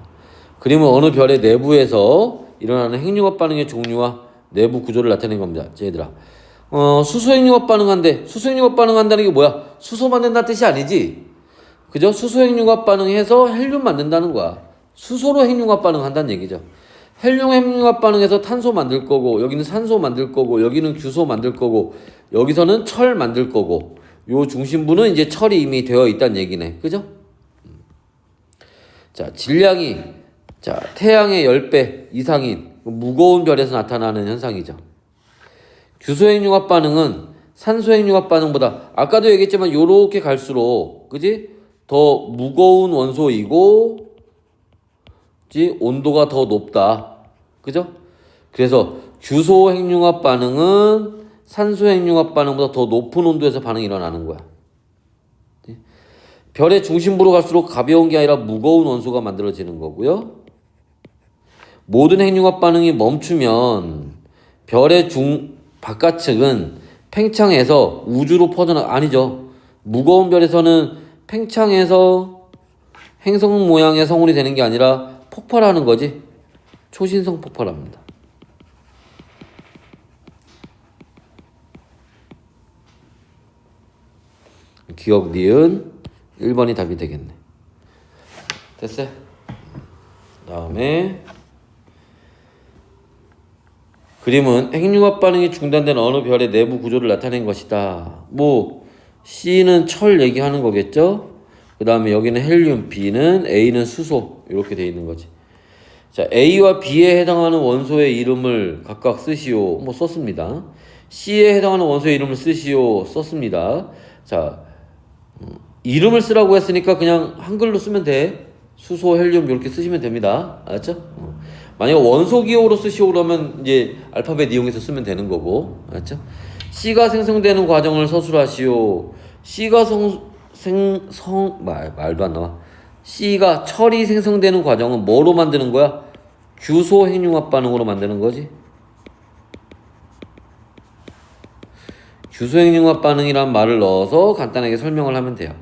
그림은 어느 별의 내부에서 일어나는 핵융합 반응의 종류와 내부 구조를 나타낸 겁니다. 얘들아. 수소 핵융합 반응한데, 수소 핵융합 반응한다는 게 뭐야? 수소 만든다는 뜻이 아니지? 그죠? 수소 핵융합 반응해서 헬륨 만든다는 거야. 수소로 핵융합 반응한다는 얘기죠. 헬륨 핵융합 반응해서 탄소 만들 거고, 여기는 산소 만들 거고, 여기는 규소 만들 거고, 여기서는 철 만들 거고, 요 중심부는 이제 철이 이미 되어 있다는 얘기네. 그죠? 자, 질량이 자, 태양의 10배 이상인 무거운 별에서 나타나는 현상이죠. 규소 핵융합 반응은 산소 핵융합 반응보다 아까도 얘기했지만 요렇게 갈수록 그지? 더 무거운 원소이고 온도가 더 높다. 그죠? 그래서 규소 핵융합 반응은 산소 핵융합 반응보다 더 높은 온도에서 반응이 일어나는 거야. 별의 중심부로 갈수록 가벼운 게 아니라 무거운 원소가 만들어지는 거고요. 모든 핵융합 반응이 멈추면 별의 바깥측은 팽창해서 우주로 아니죠. 무거운 별에서는 팽창해서 행성 모양의 성운이 되는 게 아니라 폭발하는 거지. 초신성 폭발합니다. 기억 니은 1번이 답이 되겠네. 됐어요? 다음에 그림은 핵융합 반응이 중단된 어느 별의 내부 구조를 나타낸 것이다. 뭐 C는 철 얘기하는 거겠죠? 그 다음에 여기는 헬륨, B는 A는 수소 이렇게 돼 있는 거지. 자, A와 B에 해당하는 원소의 이름을 각각 쓰시오. 뭐 썼습니다. C에 해당하는 원소의 이름을 쓰시오. 썼습니다. 자, 이름을 쓰라고 했으니까 그냥 한글로 쓰면 돼. 수소, 헬륨 이렇게 쓰시면 됩니다. 알았죠? 만약에 원소 기호로 쓰시오 그러면 이제 알파벳 이용해서 쓰면 되는 거고. 알았죠? C가 생성되는 과정을 서술하시오. C가 말도 안 나와. C가 철이 생성되는 과정은 뭐로 만드는 거야? 규소 핵융합 반응으로 만드는 거지. 규소 핵융합 반응이란 말을 넣어서 간단하게 설명을 하면 돼요.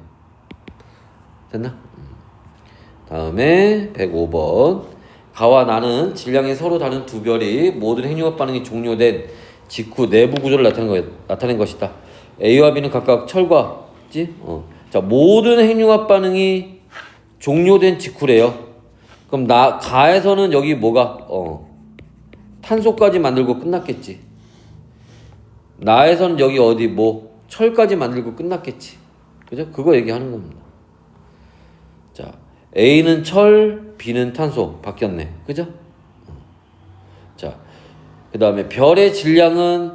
됐나? 다음에 105번. 가와 나는 질량이 서로 다른 두 별이 모든 핵융합 반응이 종료된 직후 내부 구조를 나타낸 것이다. A와 B는 각각 철과 자, 모든 핵융합 반응이 종료된 직후래요. 그럼 가에서는 여기 뭐가 탄소까지 만들고 끝났겠지. 나에서는 여기 어디 뭐 철까지 만들고 끝났겠지. 그죠? 그거 얘기하는 겁니다. 자, A는 철, B는 탄소 바뀌었네. 그죠? 자, 그 다음에 별의 질량은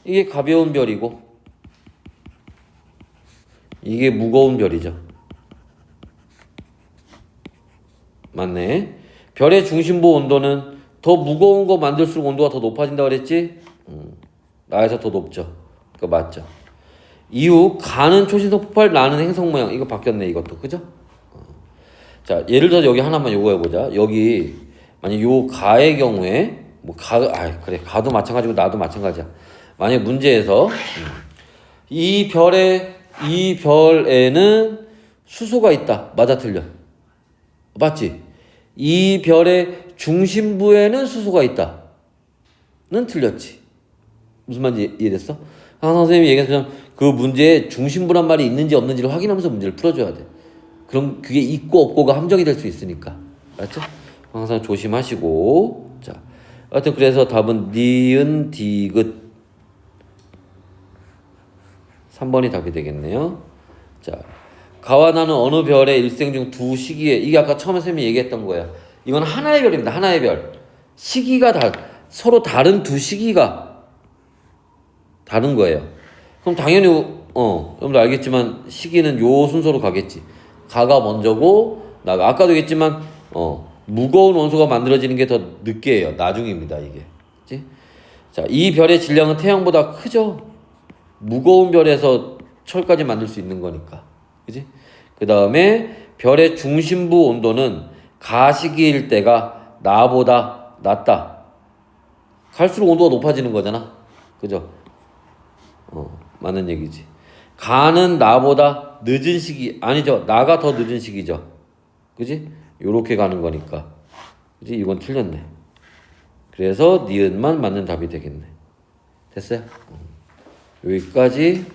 이게 가벼운 별이고 이게 무거운 별이죠. 맞네. 별의 중심부 온도는 더 무거운 거 만들수록 온도가 더 높아진다 그랬지? 나에서 더 높죠. 그거 맞죠. 이후 가는 초신성 폭발 나는 행성 모양 이거 바뀌었네 이것도 그죠? 자 예를 들어서 여기 하나만 요거 해보자. 여기 만약 요 가의 경우에 뭐 그래 가도 마찬가지고 나도 마찬가지야. 만약 문제에서 이 별에는 수소가 있다. 맞아 틀려? 맞지? 이 별의 중심부에는 수소가 있다. 는 틀렸지. 무슨 말인지 이해됐어? 항상 선생님이 얘기했던 그 문제에 중심부란 말이 있는지 없는지를 확인하면서 문제를 풀어줘야 돼. 그럼 그게 있고 없고가 함정이 될 수 있으니까. 알았죠? 항상 조심하시고. 자, 하여튼 그래서 답은 니은 디귿 3번이 답이 되겠네요. 자, 가와 나는 어느 별의 일생 중 두 시기에 이게 아까 처음에 선생님이 얘기했던 거야. 이건 하나의 별입니다. 하나의 별. 시기가 서로 다른 두 시기가 다른 거예요. 그럼 당연히 여러분도 알겠지만 시기는 요 순서로 가겠지. 가가 먼저고 나가 아까도 얘기했지만 무거운 원소가 만들어지는 게 더 늦게예요. 나중입니다, 이게. 그치? 자, 이 별의 질량은 태양보다 크죠. 무거운 별에서 철까지 만들 수 있는 거니까. 그지? 그 다음에 별의 중심부 온도는 가시기일 때가 나보다 낮다. 갈수록 온도가 높아지는 거잖아. 그죠? 맞는 얘기지. 가는 나보다 늦은 시기, 아니죠. 나가 더 늦은 시기죠. 그지? 요렇게 가는 거니까. 그지? 이건 틀렸네. 그래서 니은만 맞는 답이 되겠네. 됐어요? 여기까지.